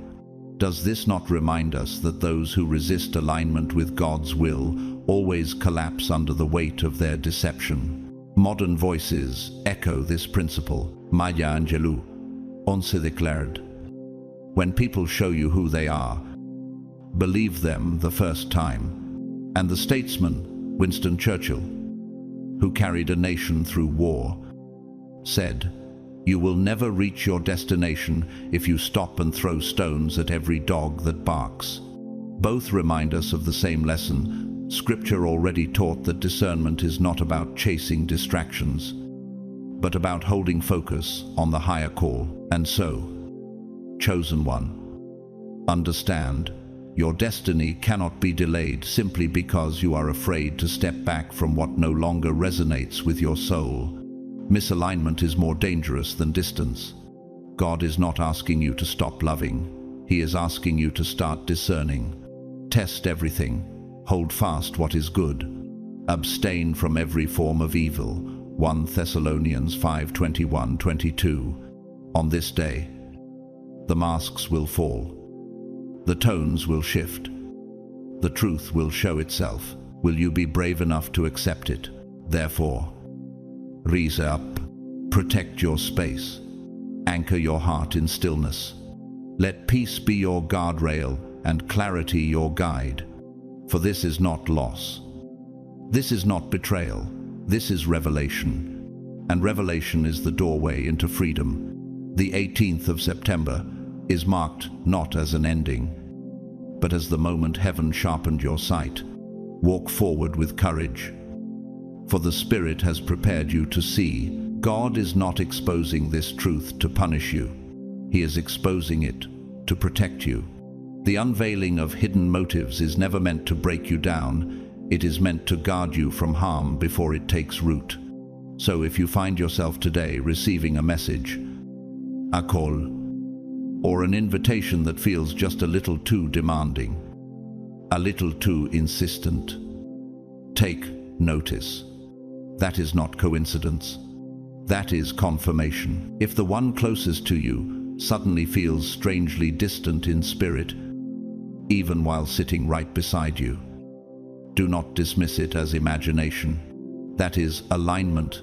Does this not remind us that those who resist alignment with God's will always collapse under the weight of their deception? Modern voices echo this principle. Maya Angelou, once declared, when people show you who they are, believe them the first time. And the statesman, Winston Churchill, who carried a nation through war, said, "You will never reach your destination if you stop and throw stones at every dog that barks." Both remind us of the same lesson. Scripture already taught that discernment is not about chasing distractions, but about holding focus on the higher call. And so, chosen one, understand, your destiny cannot be delayed simply because you are afraid to step back from what no longer resonates with your soul. Misalignment is more dangerous than distance. God is not asking you to stop loving. He is asking you to start discerning. Test everything. Hold fast what is good. Abstain from every form of evil. 1 Thessalonians 5:21-22. On this day, the masks will fall. The tones will shift. The truth will show itself. Will you be brave enough to accept it? Therefore, rise up. Protect your space. Anchor your heart in stillness. Let peace be your guardrail and clarity your guide. For this is not loss. This is not betrayal. This is revelation. And revelation is the doorway into freedom. The 18th of September is marked not as an ending, but as the moment heaven sharpened your sight. Walk forward with courage, for the Spirit has prepared you to see. God is not exposing this truth to punish you. He is exposing it to protect you. The unveiling of hidden motives is never meant to break you down. It is meant to guard you from harm before it takes root. So if you find yourself today receiving a message, a call, or an invitation that feels just a little too demanding, a little too insistent, take notice. That is not coincidence. That is confirmation. If the one closest to you suddenly feels strangely distant in spirit, even while sitting right beside you, do not dismiss it as imagination. That is alignment,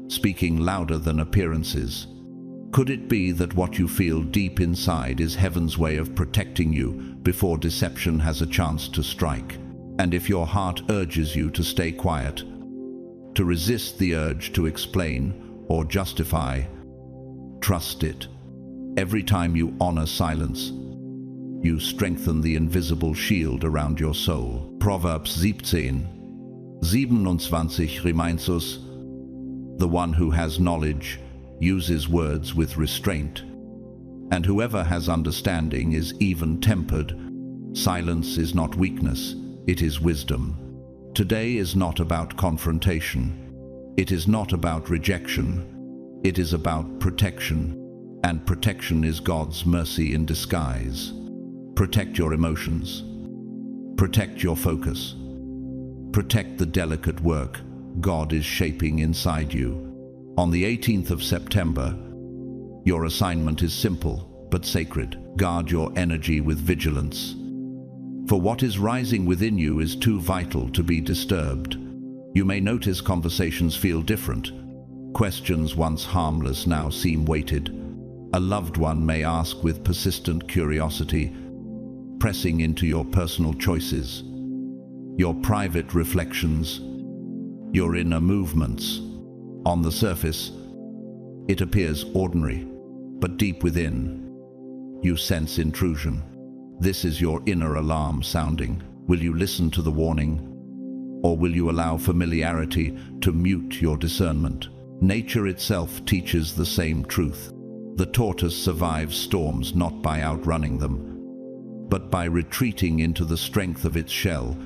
speaking louder than appearances. Could it be that what you feel deep inside is heaven's way of protecting you before deception has a chance to strike? And if your heart urges you to stay quiet, to resist the urge to explain or justify, trust it. Every time you honor silence, you strengthen the invisible shield around your soul. Proverbs 17:27 reminds us, the one who has knowledge uses words with restraint, and whoever has understanding is even-tempered. Silence is not weakness, it is wisdom. Today is not about confrontation. It is not about rejection. It is about protection, and protection is God's mercy in disguise. Protect your emotions. Protect your focus. Protect the delicate work God is shaping inside you. On the 18th of September, your assignment is simple but sacred. Guard your energy with vigilance. For what is rising within you is too vital to be disturbed. You may notice conversations feel different. Questions once harmless now seem weighted. A loved one may ask with persistent curiosity, pressing into your personal choices, your private reflections, your inner movements. On the surface, it appears ordinary, but deep within, you sense intrusion. This is your inner alarm sounding. Will you listen to the warning, or will you allow familiarity to mute your discernment? Nature itself teaches the same truth. The tortoise survives storms not by outrunning them, but by retreating into the strength of its shell,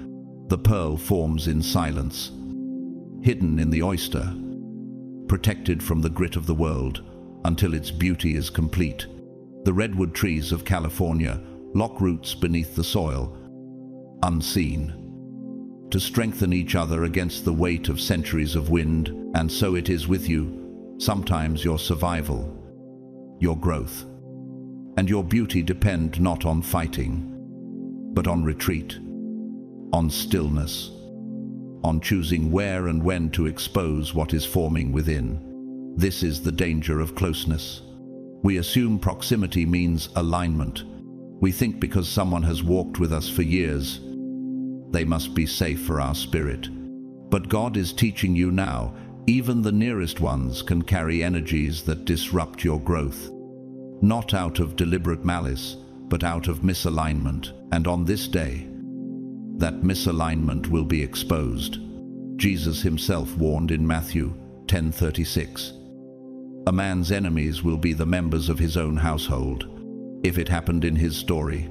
the pearl forms in silence, hidden in the oyster, protected from the grit of the world until its beauty is complete. The redwood trees of California lock roots beneath the soil, unseen, to strengthen each other against the weight of centuries of wind. And so it is with you. Sometimes your survival, your growth, and your beauty depend not on fighting, but on retreat, on stillness, on choosing where and when to expose what is forming within. This is the danger of closeness. We assume proximity means alignment. We think because someone has walked with us for years, they must be safe for our spirit. But God is teaching you now, even the nearest ones can carry energies that disrupt your growth. Not out of deliberate malice, but out of misalignment. And on this day, that misalignment will be exposed. Jesus himself warned in Matthew 10:36. A man's enemies will be the members of his own household. If it happened in his story,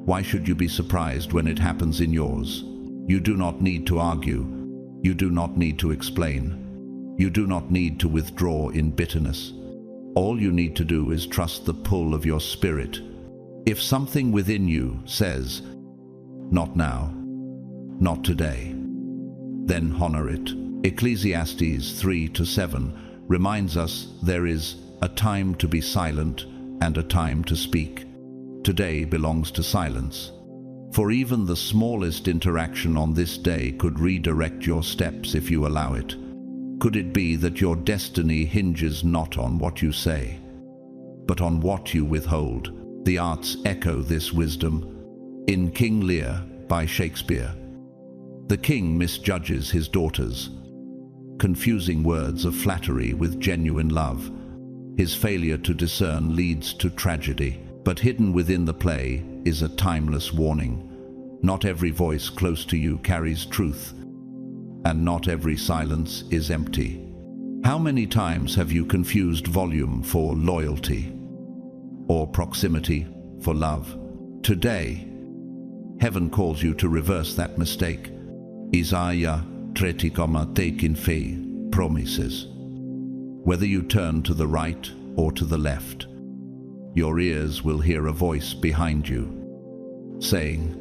why should you be surprised when it happens in yours? You do not need to argue. You do not need to explain. You do not need to withdraw in bitterness. All you need to do is trust the pull of your spirit. If something within you says, "Not now, not today," then honor it. Ecclesiastes 3:7 reminds us there is a time to be silent and a time to speak. Today belongs to silence. For even the smallest interaction on this day could redirect your steps if you allow it. Could it be that your destiny hinges not on what you say, but on what you withhold? The arts echo this wisdom. In King Lear by Shakespeare, the king misjudges his daughters, confusing words of flattery with genuine love. His failure to discern leads to tragedy, but hidden within the play is a timeless warning. Not every voice close to you carries truth, and not every silence is empty. How many times have you confused volume for loyalty, or proximity for love? Today, heaven calls you to reverse that mistake. Isaiah 30:3 promises. Whether you turn to the right or to the left, your ears will hear a voice behind you, saying,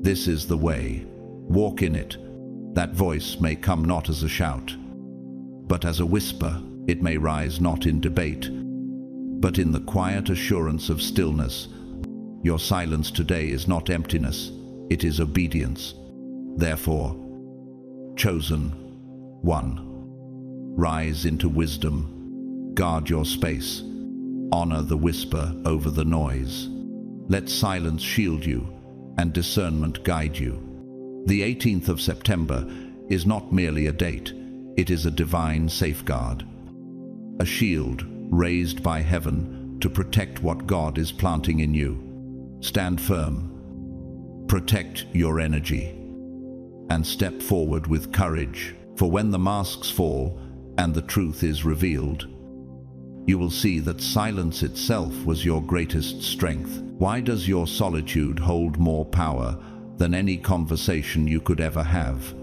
"This is the way, walk in it." That voice may come not as a shout, but as a whisper. It may rise not in debate, but in the quiet assurance of stillness. Your silence today is not emptiness, it is obedience. Therefore, chosen one, rise into wisdom, guard your space, honor the whisper over the noise. Let silence shield you and discernment guide you. The 18th of September is not merely a date, it is a divine safeguard, a shield raised by heaven to protect what God is planting in you. Stand firm, protect your energy, and step forward with courage, for when the masks fall and the truth is revealed, you will see that silence itself was your greatest strength. Why does your solitude hold more power than any conversation you could ever have?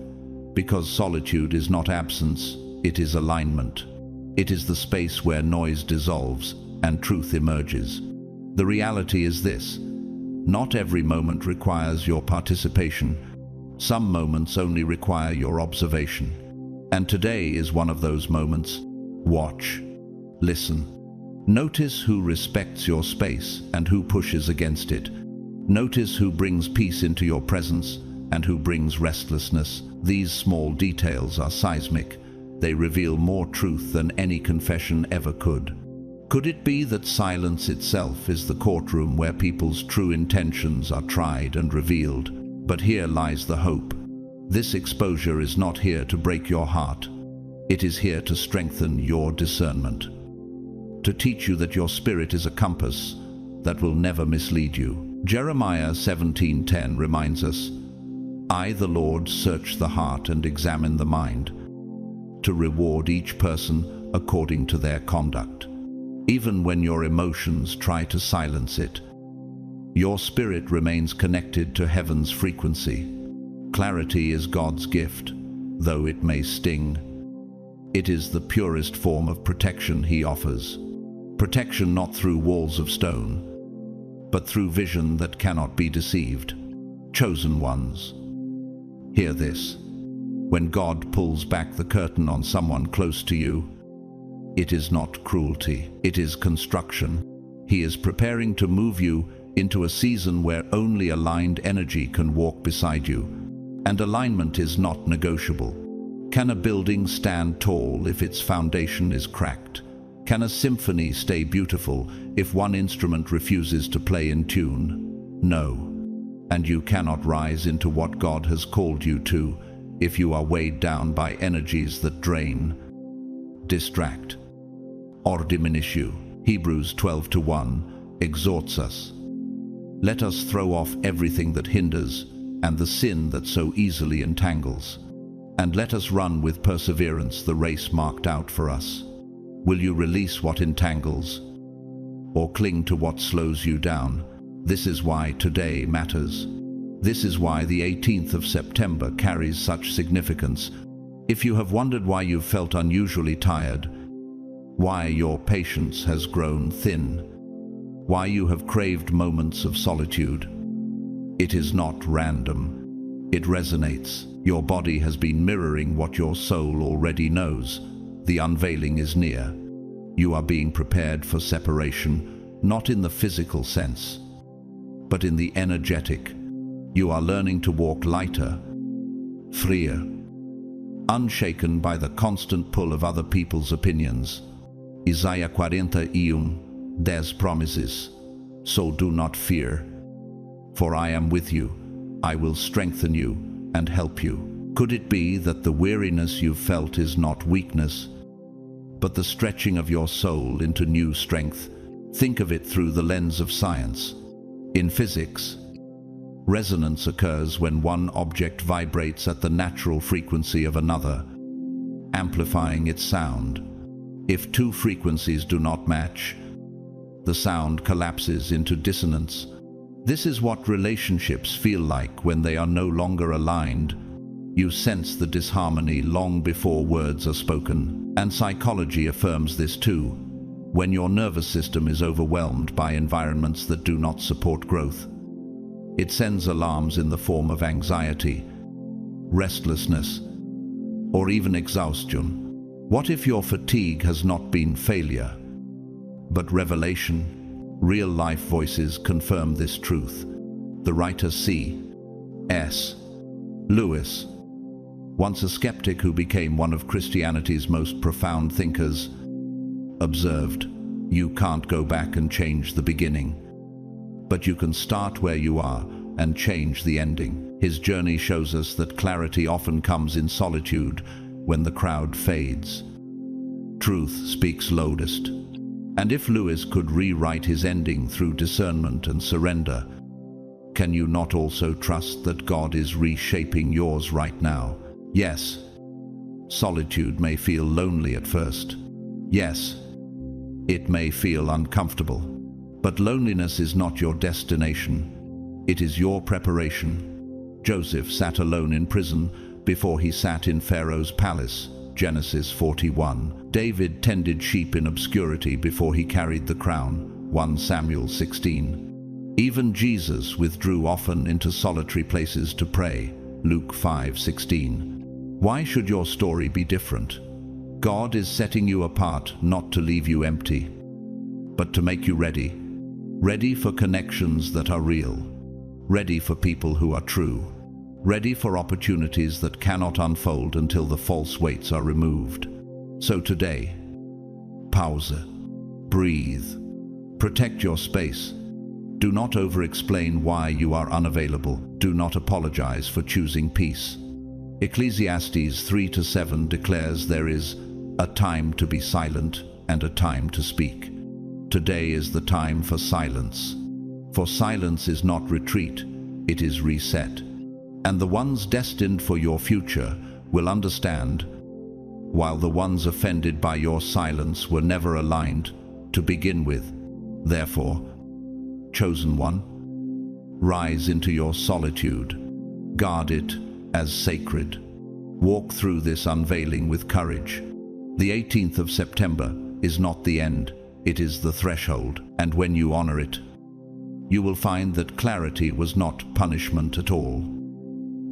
Because solitude is not absence, it is alignment. It is the space where noise dissolves and truth emerges. The reality is this: not every moment requires your participation. Some moments only require your observation. And today is one of those moments. Watch, listen. Notice who respects your space and who pushes against it. Notice who brings peace into your presence and who brings restlessness. These small details are seismic. They reveal more truth than any confession ever could. Could it be that silence itself is the courtroom where people's true intentions are tried and revealed? But here lies the hope. This exposure is not here to break your heart. It is here to strengthen your discernment, to teach you that your spirit is a compass that will never mislead you. Jeremiah 17:10 reminds us, "I, the Lord, search the heart and examine the mind, to reward each person according to their conduct." Even when your emotions try to silence it, Your spirit remains connected to heaven's frequency. Clarity is God's gift, though it may sting. It is the purest form of protection He offers. Protection not through walls of stone, but through vision that cannot be deceived. Chosen ones, hear this. When God pulls back the curtain on someone close to you, it is not cruelty, it is construction. He is preparing to move you into a season where only aligned energy can walk beside you, and alignment is not negotiable. Can a building stand tall if its foundation is cracked? Can a symphony stay beautiful if one instrument refuses to play in tune? No. And you cannot rise into what God has called you to if you are weighed down by energies that drain, distract, or diminish you. Hebrews 12:1 exhorts us. Let us throw off everything that hinders and the sin that so easily entangles, and let us run with perseverance the race marked out for us. Will you release what entangles, or cling to what slows you down? This is why today matters. This is why the 18th of September carries such significance. If you have wondered why you've felt unusually tired, why your patience has grown thin, why you have craved moments of solitude, it is not random. It resonates. Your body has been mirroring what your soul already knows. The unveiling is near. You are being prepared for separation, not in the physical sense, but in the energetic. You are learning to walk lighter, freer, unshaken by the constant pull of other people's opinions. Isaiah 41:10 promises, "So do not fear, for I am with you. I will strengthen you and help you." Could it be that the weariness you felt is not weakness, but the stretching of your soul into new strength? Think of it through the lens of science. In physics, resonance occurs when one object vibrates at the natural frequency of another, amplifying its sound. If two frequencies do not match, the sound collapses into dissonance. This is what relationships feel like when they are no longer aligned. You sense the disharmony long before words are spoken. And psychology affirms this too. When your nervous system is overwhelmed by environments that do not support growth, it sends alarms in the form of anxiety, restlessness, or even exhaustion. What if your fatigue has not been failure, but revelation? Real-life voices confirm this truth. The writer C.S. Lewis, once a skeptic who became one of Christianity's most profound thinkers, observed, "You can't go back and change the beginning, but you can start where you are and change the ending." His journey shows us that clarity often comes in solitude when the crowd fades. Truth speaks loudest. And if Lewis could rewrite his ending through discernment and surrender, can you not also trust that God is reshaping yours right now? Yes, solitude may feel lonely at first. Yes, it may feel uncomfortable. But loneliness is not your destination. It is your preparation. Joseph sat alone in prison before he sat in Pharaoh's palace, Genesis 41. David tended sheep in obscurity before he carried the crown, 1 Samuel 16. Even Jesus withdrew often into solitary places to pray, Luke 5:16. Why should your story be different? God is setting you apart not to leave you empty, but to make you ready. Ready for connections that are real. Ready for people who are true. Ready for opportunities that cannot unfold until the false weights are removed. So today, pause, breathe, protect your space. Do not over-explain why you are unavailable. Do not apologize for choosing peace. Ecclesiastes 3:7 declares there is a time to be silent and a time to speak. Today is the time for silence. For silence is not retreat, it is reset. And the ones destined for your future will understand, while the ones offended by your silence were never aligned to begin with. Therefore, chosen one, Rise into your solitude. Guard it as sacred. Walk through this unveiling with courage. The 18th of September is not the end, it is the threshold, and when you honor it, you will find that clarity was not punishment at all,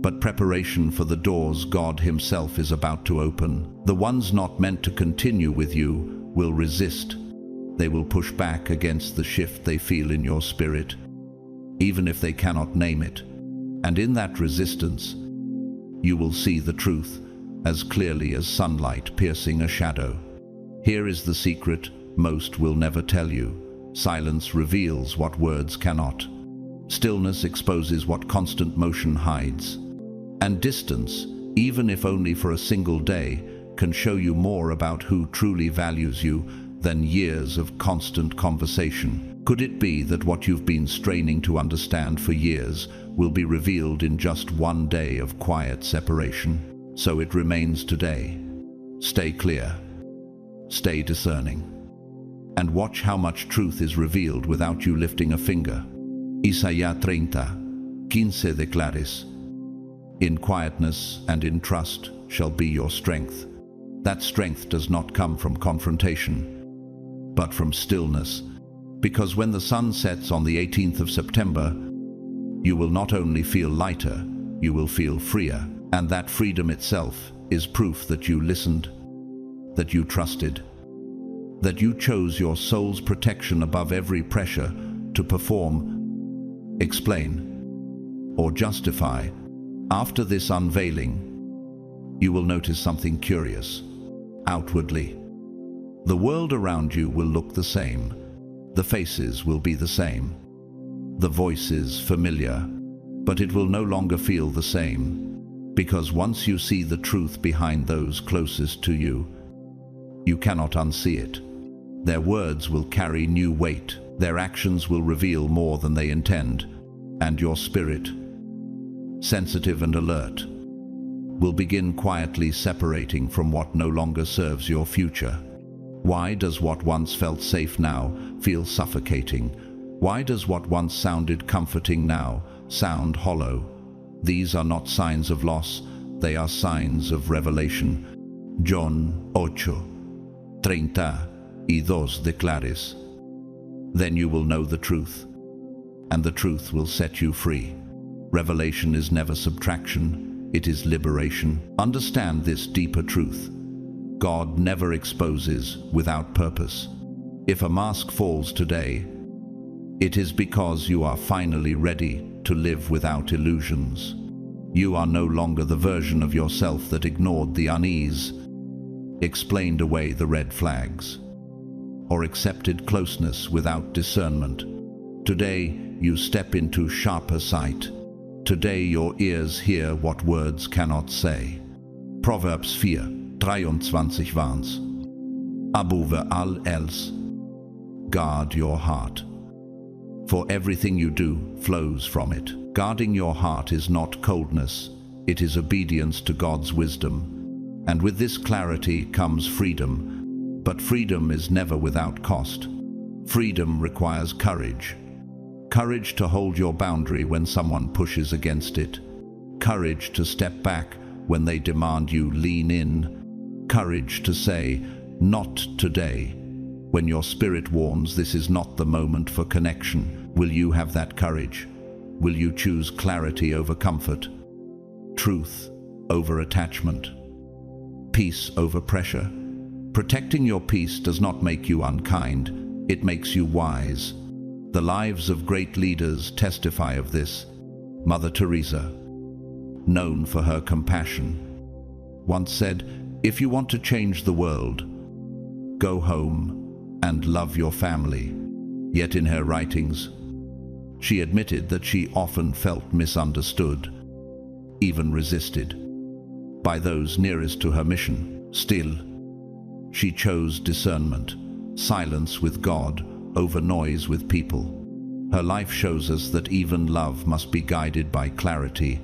but preparation for the doors God Himself is about to open. The ones not meant to continue with you will resist. They will push back against the shift they feel in your spirit, even if they cannot name it. And in that resistance, you will see the truth as clearly as sunlight piercing a shadow. Here is the secret most will never tell you. Silence reveals what words cannot. Stillness exposes what constant motion hides. And distance, even if only for a single day, can show you more about who truly values you than years of constant conversation. Could it be that what you've been straining to understand for years will be revealed in just one day of quiet separation? So it remains today. Stay clear. Stay discerning. And watch how much truth is revealed without you lifting a finger. Isaías 30:15 declares, "In quietness and in trust shall be your strength." That strength does not come from confrontation, but from stillness, because when the sun sets on the 18th of September, you will not only feel lighter, you will feel freer, and that freedom itself is proof that you listened, that you trusted, that you chose your soul's protection above every pressure to perform, explain, or justify. After this unveiling, you will notice something curious. Outwardly, the world around you will look the same. The faces will be the same. The voices familiar, but it will no longer feel the same, because once you see the truth behind those closest to you, you cannot unsee it. Their words will carry new weight. Their actions will reveal more than they intend, and your spirit, sensitive and alert, will begin quietly separating from what no longer serves your future. Why does what once felt safe now feel suffocating? Why does what once sounded comforting now sound hollow? These are not signs of loss, they are signs of revelation. John 8:32 declares, "Then you will know the truth, and the truth will set you free." Revelation is never subtraction, it is liberation. Understand this deeper truth. God never exposes without purpose. If a mask falls today, it is because you are finally ready to live without illusions. You are no longer the version of yourself that ignored the unease, explained away the red flags, or accepted closeness without discernment. Today, you step into sharper sight. Today, your ears hear what words cannot say. Proverbs 4:23 warns, "Above all else, guard your heart, for everything you do flows from it." Guarding your heart is not coldness, it is obedience to God's wisdom. And with this clarity comes freedom. But freedom is never without cost. Freedom requires courage. Courage to hold your boundary when someone pushes against it. Courage to step back when they demand you lean in. Courage to say, "Not today," when your spirit warns this is not the moment for connection. Will you have that courage? Will you choose clarity over comfort? Truth over attachment? Peace over pressure? Protecting your peace does not make you unkind, it makes you wise. The lives of great leaders testify of this. Mother Teresa, known for her compassion, once said, "If you want to change the world, go home and love your family." Yet in her writings, she admitted that she often felt misunderstood, even resisted, by those nearest to her mission. Still, she chose discernment, silence with God over noise with people. Her life shows us that even love must be guided by clarity,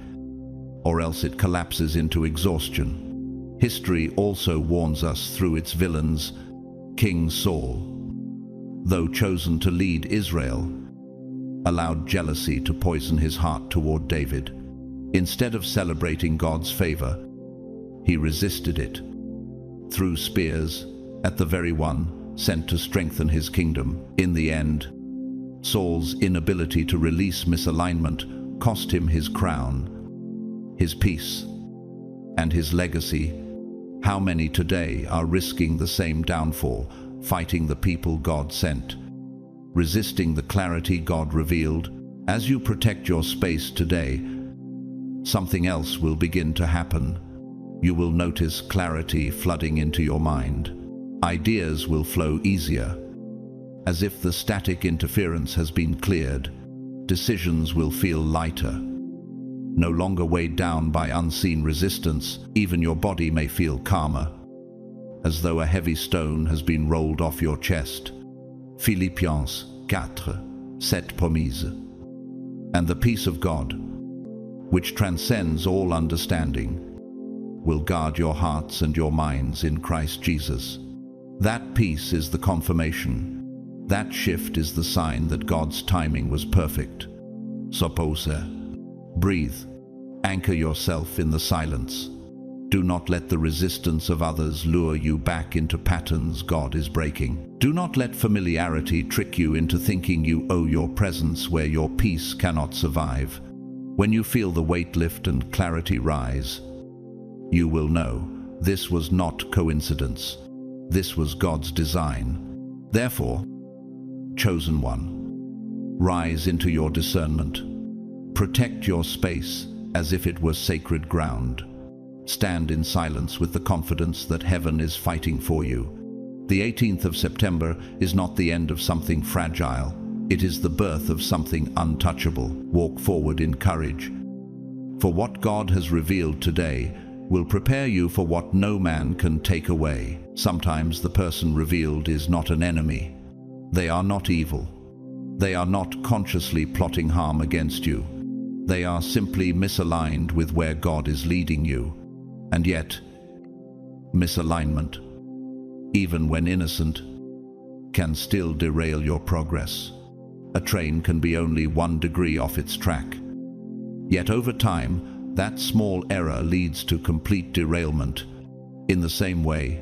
or else it collapses into exhaustion. History also warns us through its villains. King Saul, though chosen to lead Israel, allowed jealousy to poison his heart toward David. Instead of celebrating God's favor, he resisted it. Threw spears at the very one sent to strengthen his kingdom. In the end, Saul's inability to release misalignment cost him his crown, his peace, and his legacy. How many today are risking the same downfall, fighting the people God sent, resisting the clarity God revealed? As you protect your space today, something else will begin to happen. You will notice clarity flooding into your mind. Ideas will flow easier, as if the static interference has been cleared. Decisions will feel lighter, no longer weighed down by unseen resistance. Even your body may feel calmer, as though a heavy stone has been rolled off your chest. Philippians 4:7 promise. And the peace of God, which transcends all understanding, will guard your hearts and your minds in Christ Jesus. That peace is the confirmation. That shift is the sign that God's timing was perfect. Suppose. Breathe. Anchor yourself in the silence. Do not let the resistance of others lure you back into patterns God is breaking. Do not let familiarity trick you into thinking you owe your presence where your peace cannot survive. When you feel the weight lift and clarity rise, you will know this was not coincidence. This was God's design. Therefore, chosen one, rise into your discernment. Protect your space as if it was sacred ground. Stand in silence with the confidence that heaven is fighting for you. The 18th of September is not the end of something fragile. It is the birth of something untouchable. Walk forward in courage. For what God has revealed today will prepare you for what no man can take away. Sometimes the person revealed is not an enemy. They are not evil. They are not consciously plotting harm against you. They are simply misaligned with where God is leading you. And yet, misalignment, even when innocent, can still derail your progress. A train can be only 1 degree off its track. Yet over time, that small error leads to complete derailment. In the same way,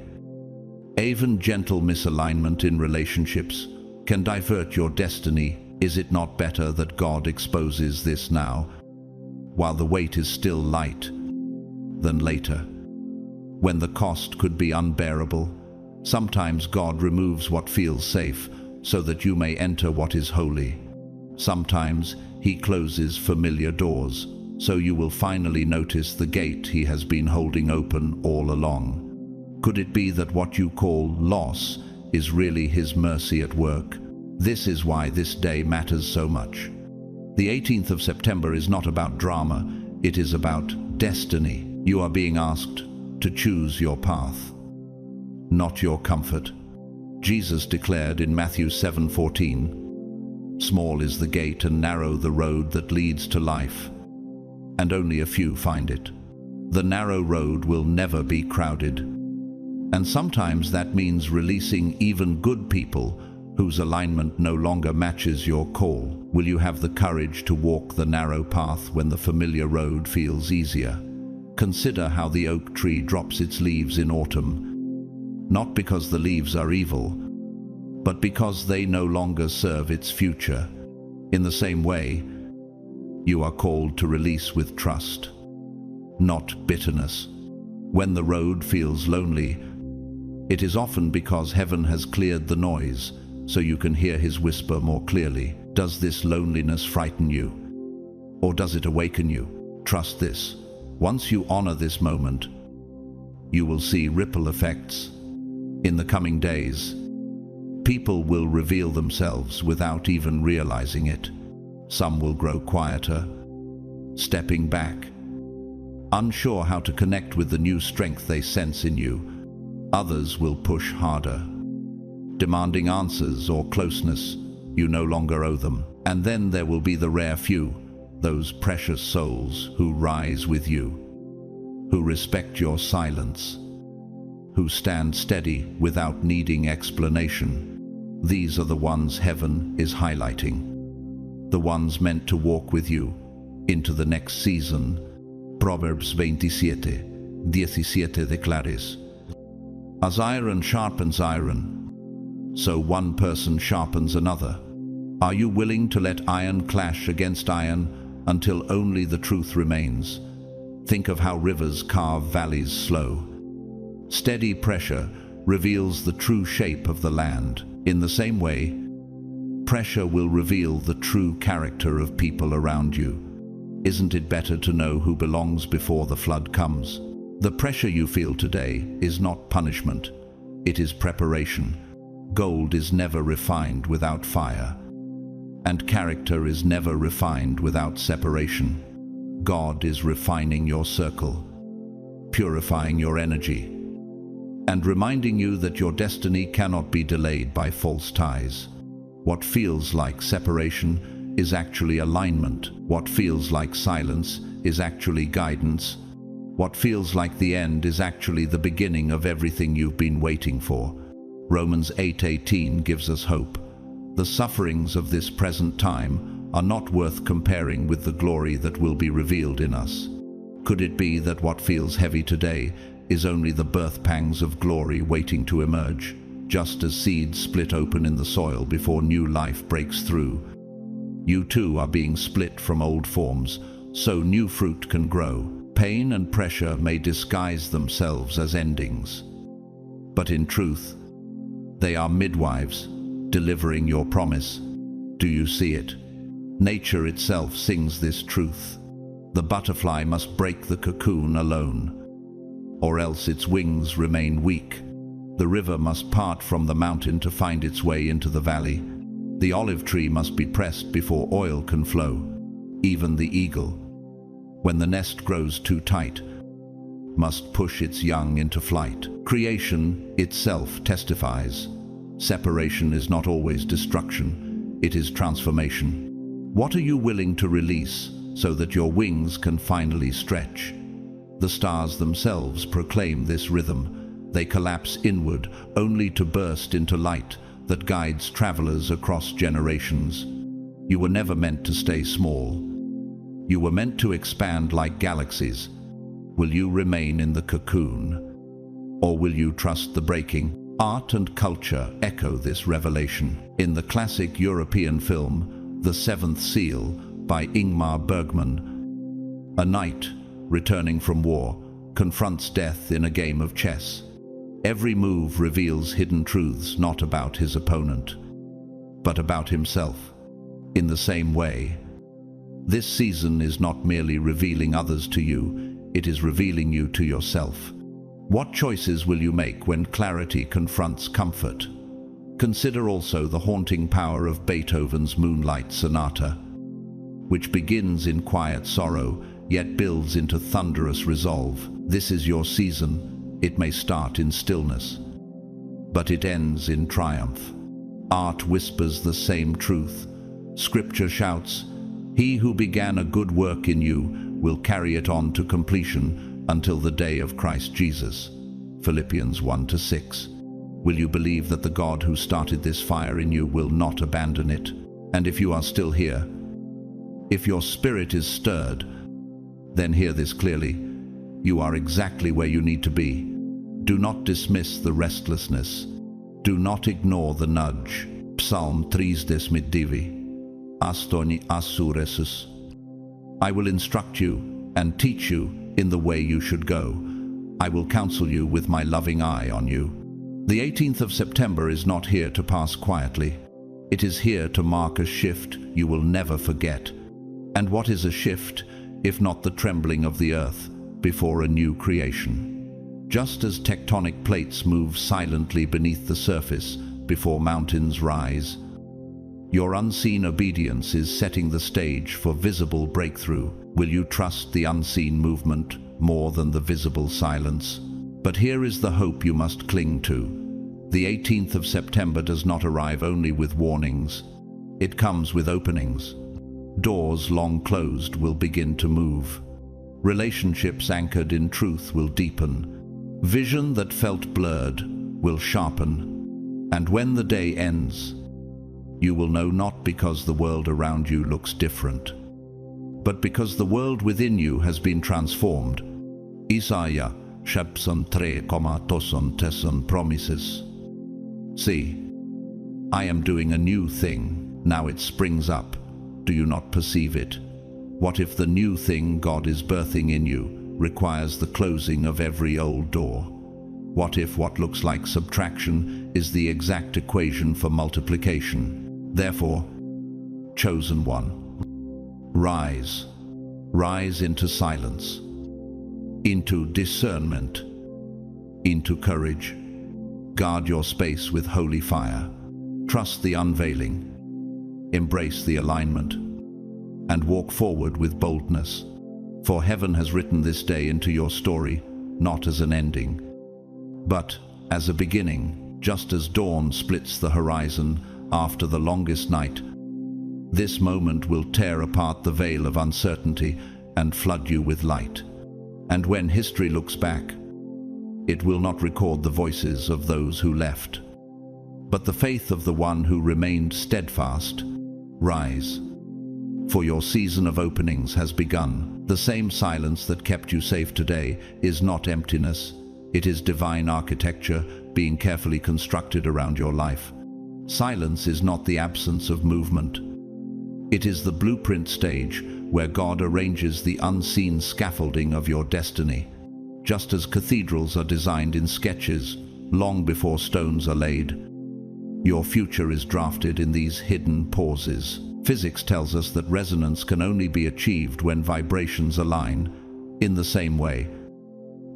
even gentle misalignment in relationships can divert your destiny. Is it not better that God exposes this now, while the weight is still light, than later, when the cost could be unbearable? Sometimes God removes what feels safe so that you may enter what is holy. Sometimes He closes familiar doors so you will finally notice the gate He has been holding open all along. Could it be that what you call loss is really His mercy at work? This is why this day matters so much. The 18th of September is not about drama, it is about destiny. You are being asked to choose your path, not your comfort. Jesus declared in Matthew 7:14, "Small is the gate and narrow the road that leads to life, and only a few find it." The narrow road will never be crowded. And sometimes that means releasing even good people whose alignment no longer matches your call. Will you have the courage to walk the narrow path when the familiar road feels easier? Consider how the oak tree drops its leaves in autumn, not because the leaves are evil, but because they no longer serve its future. In the same way, you are called to release with trust, not bitterness. When the road feels lonely, it is often because heaven has cleared the noise, so you can hear His whisper more clearly. Does this loneliness frighten you, or does it awaken you? Trust this. Once you honor this moment, you will see ripple effects. In the coming days, people will reveal themselves without even realizing it. Some will grow quieter, stepping back, unsure how to connect with the new strength they sense in you. Others will push harder, demanding answers or closeness you no longer owe them. And then there will be the rare few, those precious souls who rise with you, who respect your silence, who stand steady without needing explanation. These are the ones heaven is highlighting. the ones meant to walk with you into the next season. Proverbs 27:17 declares, "As iron sharpens iron, so one person sharpens another." Are you willing to let iron clash against iron until only the truth remains? Think of how rivers carve valleys slow. Steady pressure reveals the true shape of the land. In the same way, pressure will reveal the true character of people around you. Isn't it better to know who belongs before the flood comes? The pressure you feel today is not punishment. It is preparation. Gold is never refined without fire, and character is never refined without separation. God is refining your circle, purifying your energy, and reminding you that your destiny cannot be delayed by false ties. What feels like separation is actually alignment. What feels like silence is actually guidance. What feels like the end is actually the beginning of everything you've been waiting for. Romans 8:18 gives us hope. The sufferings of this present time are not worth comparing with the glory that will be revealed in us. Could it be that what feels heavy today is only the birth pangs of glory waiting to emerge? Just as seeds split open in the soil before new life breaks through, you too are being split from old forms, so new fruit can grow. Pain and pressure may disguise themselves as endings, but in truth, they are midwives delivering your promise. Do you see it? Nature itself sings this truth. The butterfly must break the cocoon alone, or else its wings remain weak. The river must part from the mountain to find its way into the valley. The olive tree must be pressed before oil can flow. Even the eagle, when the nest grows too tight, must push its young into flight. Creation itself testifies. Separation is not always destruction, it is transformation. What are you willing to release so that your wings can finally stretch? The stars themselves proclaim this rhythm. They collapse inward only to burst into light that guides travelers across generations. You were never meant to stay small. You were meant to expand like galaxies. Will you remain in the cocoon, or will you trust the breaking? Art and culture echo this revelation. In the classic European film, The Seventh Seal by Ingmar Bergman, a knight, returning from war, confronts death in a game of chess. Every move reveals hidden truths not about his opponent, but about himself. In the same way, this season is not merely revealing others to you, it is revealing you to yourself. What choices will you make when clarity confronts comfort? Consider also the haunting power of Beethoven's Moonlight Sonata, which begins in quiet sorrow, yet builds into thunderous resolve. This is your season. It may start in stillness, but it ends in triumph. Art whispers the same truth. Scripture shouts, "He who began a good work in you will carry it on to completion until the day of Christ Jesus." Philippians 1:6. Will you believe that the God who started this fire in you will not abandon it? And if you are still here, if your spirit is stirred, then hear this clearly. You are exactly where you need to be. Do not dismiss the restlessness. Do not ignore the nudge. Psalm 3:9. Astoni asuresus. I will instruct you and teach you in the way you should go. I will counsel you with my loving eye on you. The 18th of September is not here to pass quietly. It is here to mark a shift you will never forget. And what is a shift, if not the trembling of the earth before a new creation? Just as tectonic plates move silently beneath the surface before mountains rise, your unseen obedience is setting the stage for visible breakthrough. Will you trust the unseen movement more than the visible silence? But here is the hope you must cling to. The 18th of September does not arrive only with warnings. It comes with openings. Doors long closed will begin to move. Relationships anchored in truth will deepen. Vision that felt blurred will sharpen. And when the day ends, You will know not because the world around you looks different, but because the world within you has been transformed. Isaiah 3:3 promises. See, I am doing a new thing, now it springs up. Do you not perceive it? What if the new thing God is birthing in you requires the closing of every old door? What if what looks like subtraction is the exact equation for multiplication? Therefore, chosen one, rise. Rise into silence, into discernment, into courage. Guard your space with holy fire. Trust the unveiling. Embrace the alignment. And walk forward with boldness. For heaven has written this day into your story, not as an ending, but as a beginning, just as dawn splits the horizon after the longest night. This moment will tear apart the veil of uncertainty and flood you with light. And when history looks back, it will not record the voices of those who left, but the faith of the one who remained steadfast. Rise, for your season of openings has begun. The same silence that kept you safe today is not emptiness. It is divine architecture being carefully constructed around your life. Silence is not the absence of movement. It is the blueprint stage where God arranges the unseen scaffolding of your destiny. Just as cathedrals are designed in sketches long before stones are laid, your future is drafted in these hidden pauses. Physics tells us that resonance can only be achieved when vibrations align. In the same way,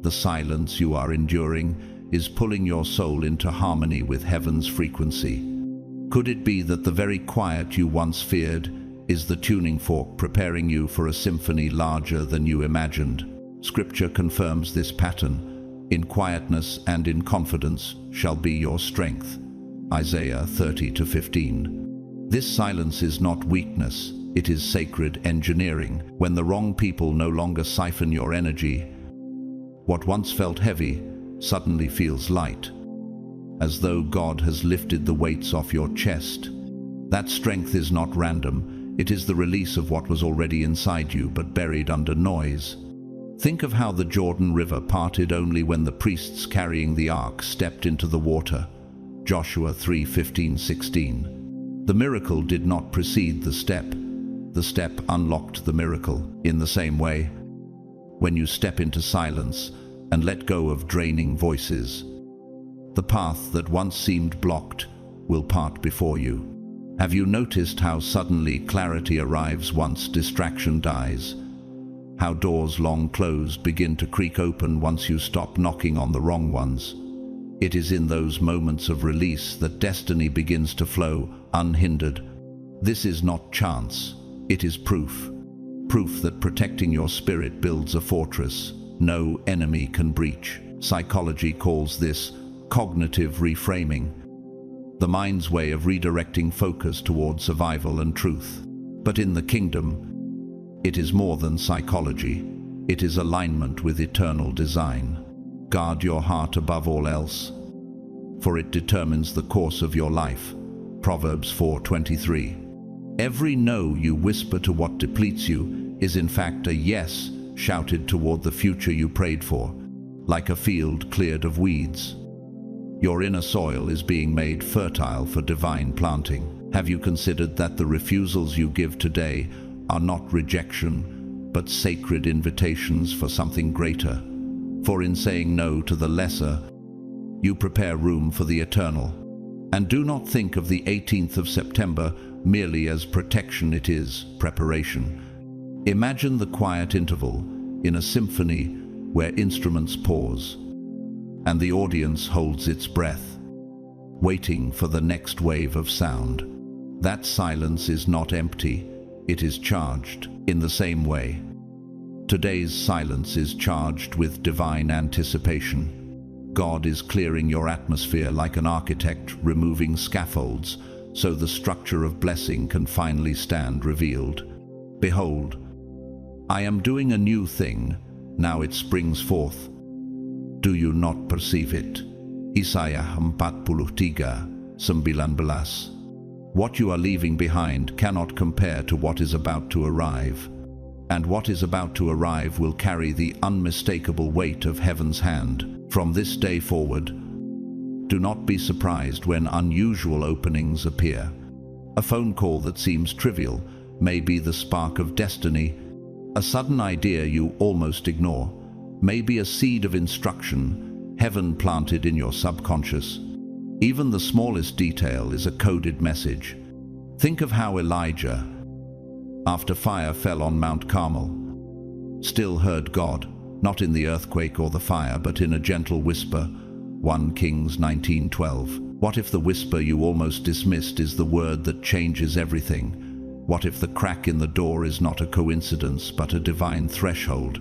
the silence you are enduring is pulling your soul into harmony with heaven's frequency. Could it be that the very quiet you once feared is the tuning fork preparing you for a symphony larger than you imagined? Scripture confirms this pattern. In quietness and in confidence shall be your strength. Isaiah 30:15. This silence is not weakness, it is sacred engineering. When the wrong people no longer siphon your energy, what once felt heavy suddenly feels light, as though God has lifted the weights off your chest. That strength is not random. It is the release of what was already inside you but buried under noise. Think of how the Jordan River parted only when the priests carrying the ark stepped into the water. Joshua 3:15-16. The miracle did not precede the step. The step unlocked the miracle. In the same way, when you step into silence and let go of draining voices, the path that once seemed blocked will part before you. Have you noticed how suddenly clarity arrives once distraction dies? How doors long closed begin to creak open once you stop knocking on the wrong ones? It is in those moments of release that destiny begins to flow unhindered. This is not chance, it is proof. Proof that protecting your spirit builds a fortress no enemy can breach. Psychology calls this cognitive reframing, the mind's way of redirecting focus toward survival and truth. But in the kingdom, it is more than psychology. It is alignment with eternal design. Guard your heart above all else, for it determines the course of your life. Proverbs 4:23. Every no you whisper to what depletes you is in fact a yes shouted toward the future you prayed for, like a field cleared of weeds. Your inner soil is being made fertile for divine planting. Have you considered that the refusals you give today are not rejection, but sacred invitations for something greater? For in saying no to the lesser, you prepare room for the eternal. And do not think of the 18th of September merely as protection, it is preparation. Imagine the quiet interval in a symphony where instruments pause and the audience holds its breath, waiting for the next wave of sound. That silence is not empty, it is charged. In the same way, today's silence is charged with divine anticipation. God is clearing your atmosphere like an architect removing scaffolds so the structure of blessing can finally stand revealed. Behold, I am doing a new thing, now it springs forth. Do you not perceive it? Isaiah 43:19. What you are leaving behind cannot compare to what is about to arrive. And what is about to arrive will carry the unmistakable weight of heaven's hand. From this day forward, do not be surprised when unusual openings appear. A phone call that seems trivial may be the spark of destiny. A sudden idea you almost ignore may be a seed of instruction heaven planted in your subconscious. Even the smallest detail is a coded message. Think of how Elijah, after fire fell on Mount Carmel, still heard God, not in the earthquake or the fire, but in a gentle whisper. 1 Kings 19:12. What if the whisper you almost dismissed is the word that changes everything? What if the crack in the door is not a coincidence, but a divine threshold?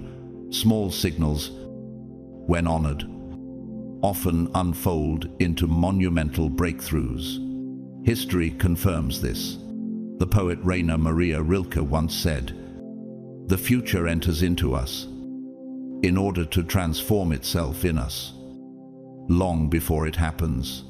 Small signals, when honored, often unfold into monumental breakthroughs. History confirms this. The poet Rainer Maria Rilke once said, "The future enters into us in order to transform itself in us, long before it happens."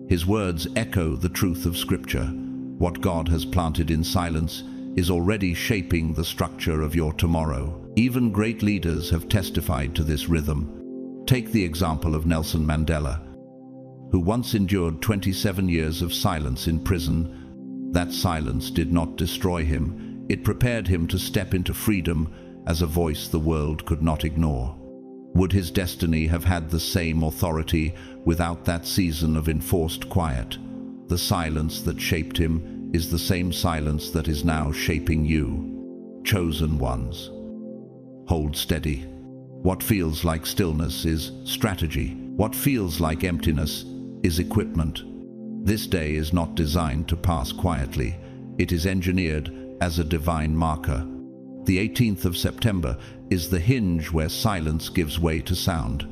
His words echo the truth of Scripture. What God has planted in silence is already shaping the structure of your tomorrow. Even great leaders have testified to this rhythm. Take the example of Nelson Mandela, who once endured 27 years of silence in prison. That silence did not destroy him. It prepared him to step into freedom as a voice the world could not ignore. Would his destiny have had the same authority without that season of enforced quiet? The silence that shaped him is the same silence that is now shaping you. Chosen ones, hold steady. What feels like stillness is strategy. What feels like emptiness is equipment. This day is not designed to pass quietly. It is engineered as a divine marker. The 18th of September is the hinge where silence gives way to sound,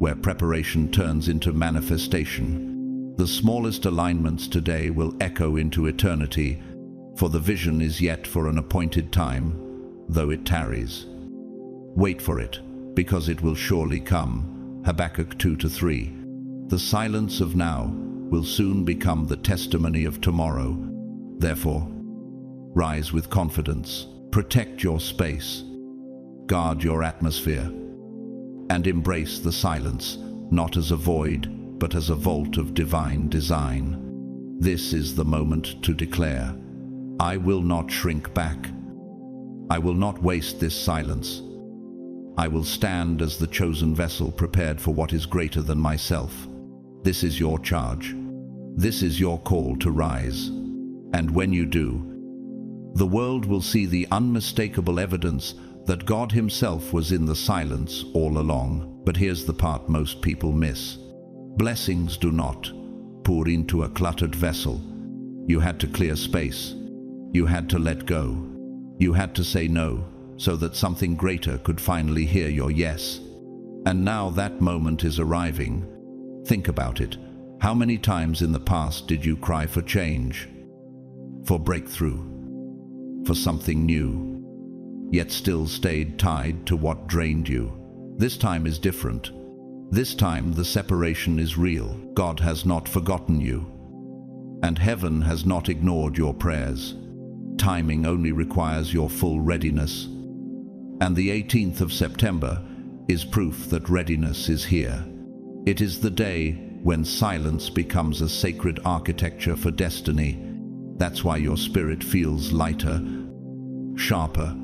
where preparation turns into manifestation. The smallest alignments today will echo into eternity, for the vision is yet for an appointed time, though it tarries. Wait for it, because it will surely come. Habakkuk 2-3. The silence of now will soon become the testimony of tomorrow. Therefore, rise with confidence, protect your space, guard your atmosphere, and embrace the silence, not as a void, but as a vault of divine design. This is the moment to declare, I will not shrink back. I will not waste this silence. I will stand as the chosen vessel prepared for what is greater than myself. This is your charge. This is your call to rise. And when you do, the world will see the unmistakable evidence that God Himself was in the silence all along. But here's the part most people miss. Blessings do not pour into a cluttered vessel. You had to clear space. You had to let go. You had to say no, so that something greater could finally hear your yes. And now that moment is arriving. Think about it. How many times in the past did you cry for change, for breakthrough, for something new, yet still stayed tied to what drained you? This time is different. This time the separation is real. God has not forgotten you, and heaven has not ignored your prayers. Timing only requires your full readiness. And the 18th of September is proof that readiness is here. It is the day when silence becomes a sacred architecture for destiny. That's why your spirit feels lighter, sharper,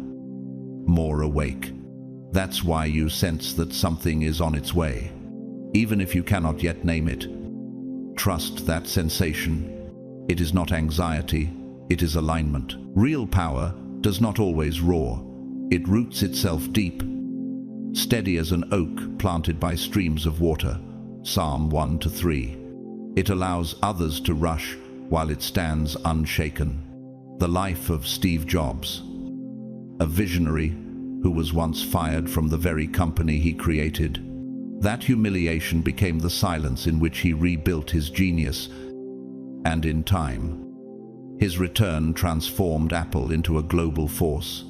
more awake. That's why you sense that something is on its way, even if you cannot yet name it. Trust that sensation. It is not anxiety, it is alignment. Real power does not always roar. It roots itself deep, steady as an oak planted by streams of water. Psalm 1-3. It allows others to rush while it stands unshaken. The life of Steve Jobs, a visionary who was once fired from the very company he created. That humiliation became the silence in which he rebuilt his genius, and in time, his return transformed Apple into a global force.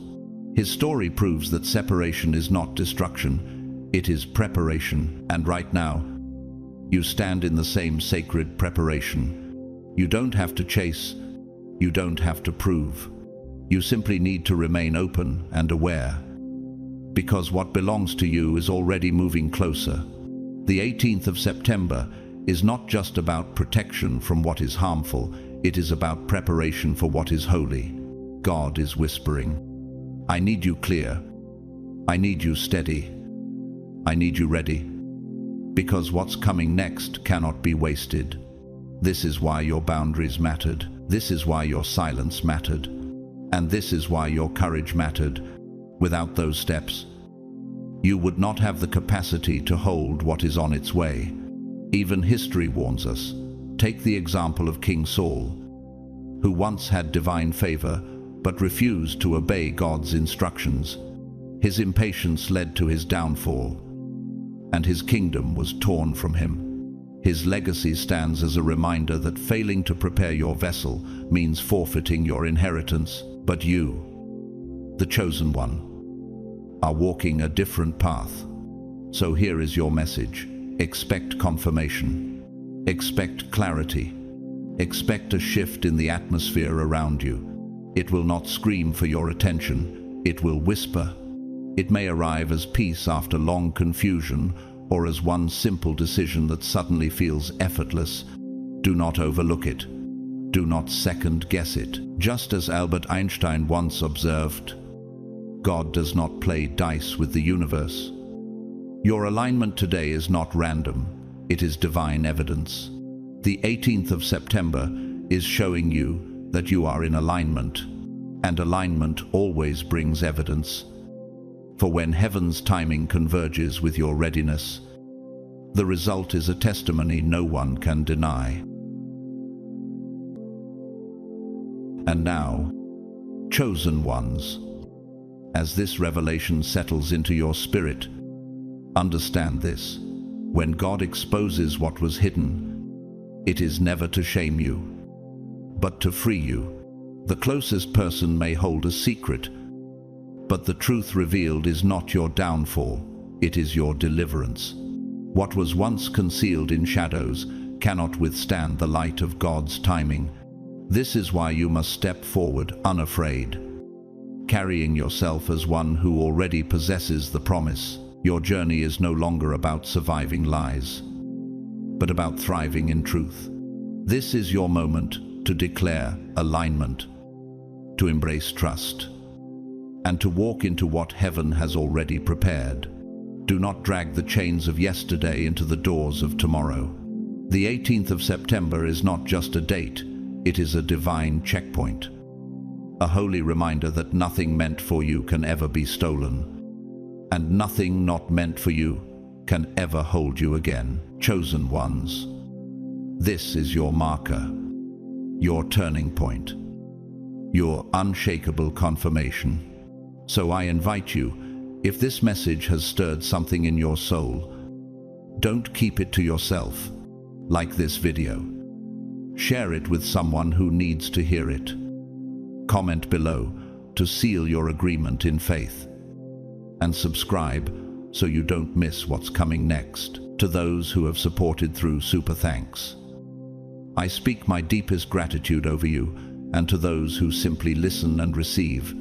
His story proves that separation is not destruction, it is preparation. And right now, you stand in the same sacred preparation. You don't have to chase. You don't have to prove. You simply need to remain open and aware. Because what belongs to you is already moving closer. The 18th of September is not just about protection from what is harmful, it is about preparation for what is holy. God is whispering, I need you clear. I need you steady. I need you ready. Because what's coming next cannot be wasted. This is why your boundaries mattered. This is why your silence mattered. And this is why your courage mattered. Without those steps, you would not have the capacity to hold what is on its way. Even history warns us. Take the example of King Saul, who once had divine favor, but refused to obey God's instructions. His impatience led to his downfall, and his kingdom was torn from him. His legacy stands as a reminder that failing to prepare your vessel means forfeiting your inheritance. But you, the chosen one, are walking a different path. So here is your message. Expect confirmation. Expect clarity. Expect a shift in the atmosphere around you. It will not scream for your attention. It will whisper. It may arrive as peace after long confusion, or as one simple decision that suddenly feels effortless. Do not overlook it. Do not second-guess it. Just as Albert Einstein once observed, God does not play dice with the universe. Your alignment today is not random. It is divine evidence. The 18th of September is showing you that you are in alignment, and alignment always brings evidence. For when heaven's timing converges with your readiness, the result is a testimony no one can deny. And now, chosen ones, as this revelation settles into your spirit, understand this. When God exposes what was hidden, it is never to shame you, but to free you. The closest person may hold a secret, but the truth revealed is not your downfall, it is your deliverance. What was once concealed in shadows cannot withstand the light of God's timing. This is why you must step forward unafraid, carrying yourself as one who already possesses the promise. Your journey is no longer about surviving lies, but about thriving in truth. This is your moment to declare alignment, to embrace trust, and to walk into what heaven has already prepared. Do not drag the chains of yesterday into the doors of tomorrow. The 18th of September is not just a date, it is a divine checkpoint. A holy reminder that nothing meant for you can ever be stolen, and nothing not meant for you can ever hold you again. Chosen ones, this is your marker, your turning point, your unshakable confirmation. So I invite you, if this message has stirred something in your soul, don't keep it to yourself. Like this video. Share it with someone who needs to hear it. Comment below to seal your agreement in faith. And subscribe so you don't miss what's coming next. To those who have supported through Super Thanks, I speak my deepest gratitude over you, and to those who simply listen and receive,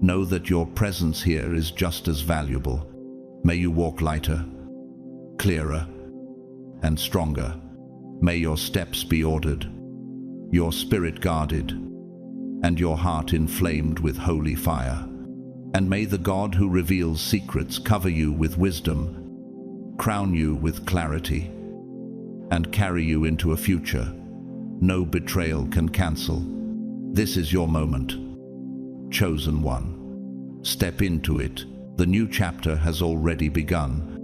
know that your presence here is just as valuable. May you walk lighter, clearer, and stronger. May your steps be ordered, your spirit guarded, and your heart inflamed with holy fire. And may the God who reveals secrets cover you with wisdom, crown you with clarity, and carry you into a future no betrayal can cancel. This is your moment, chosen one. Step into it. The new chapter has already begun.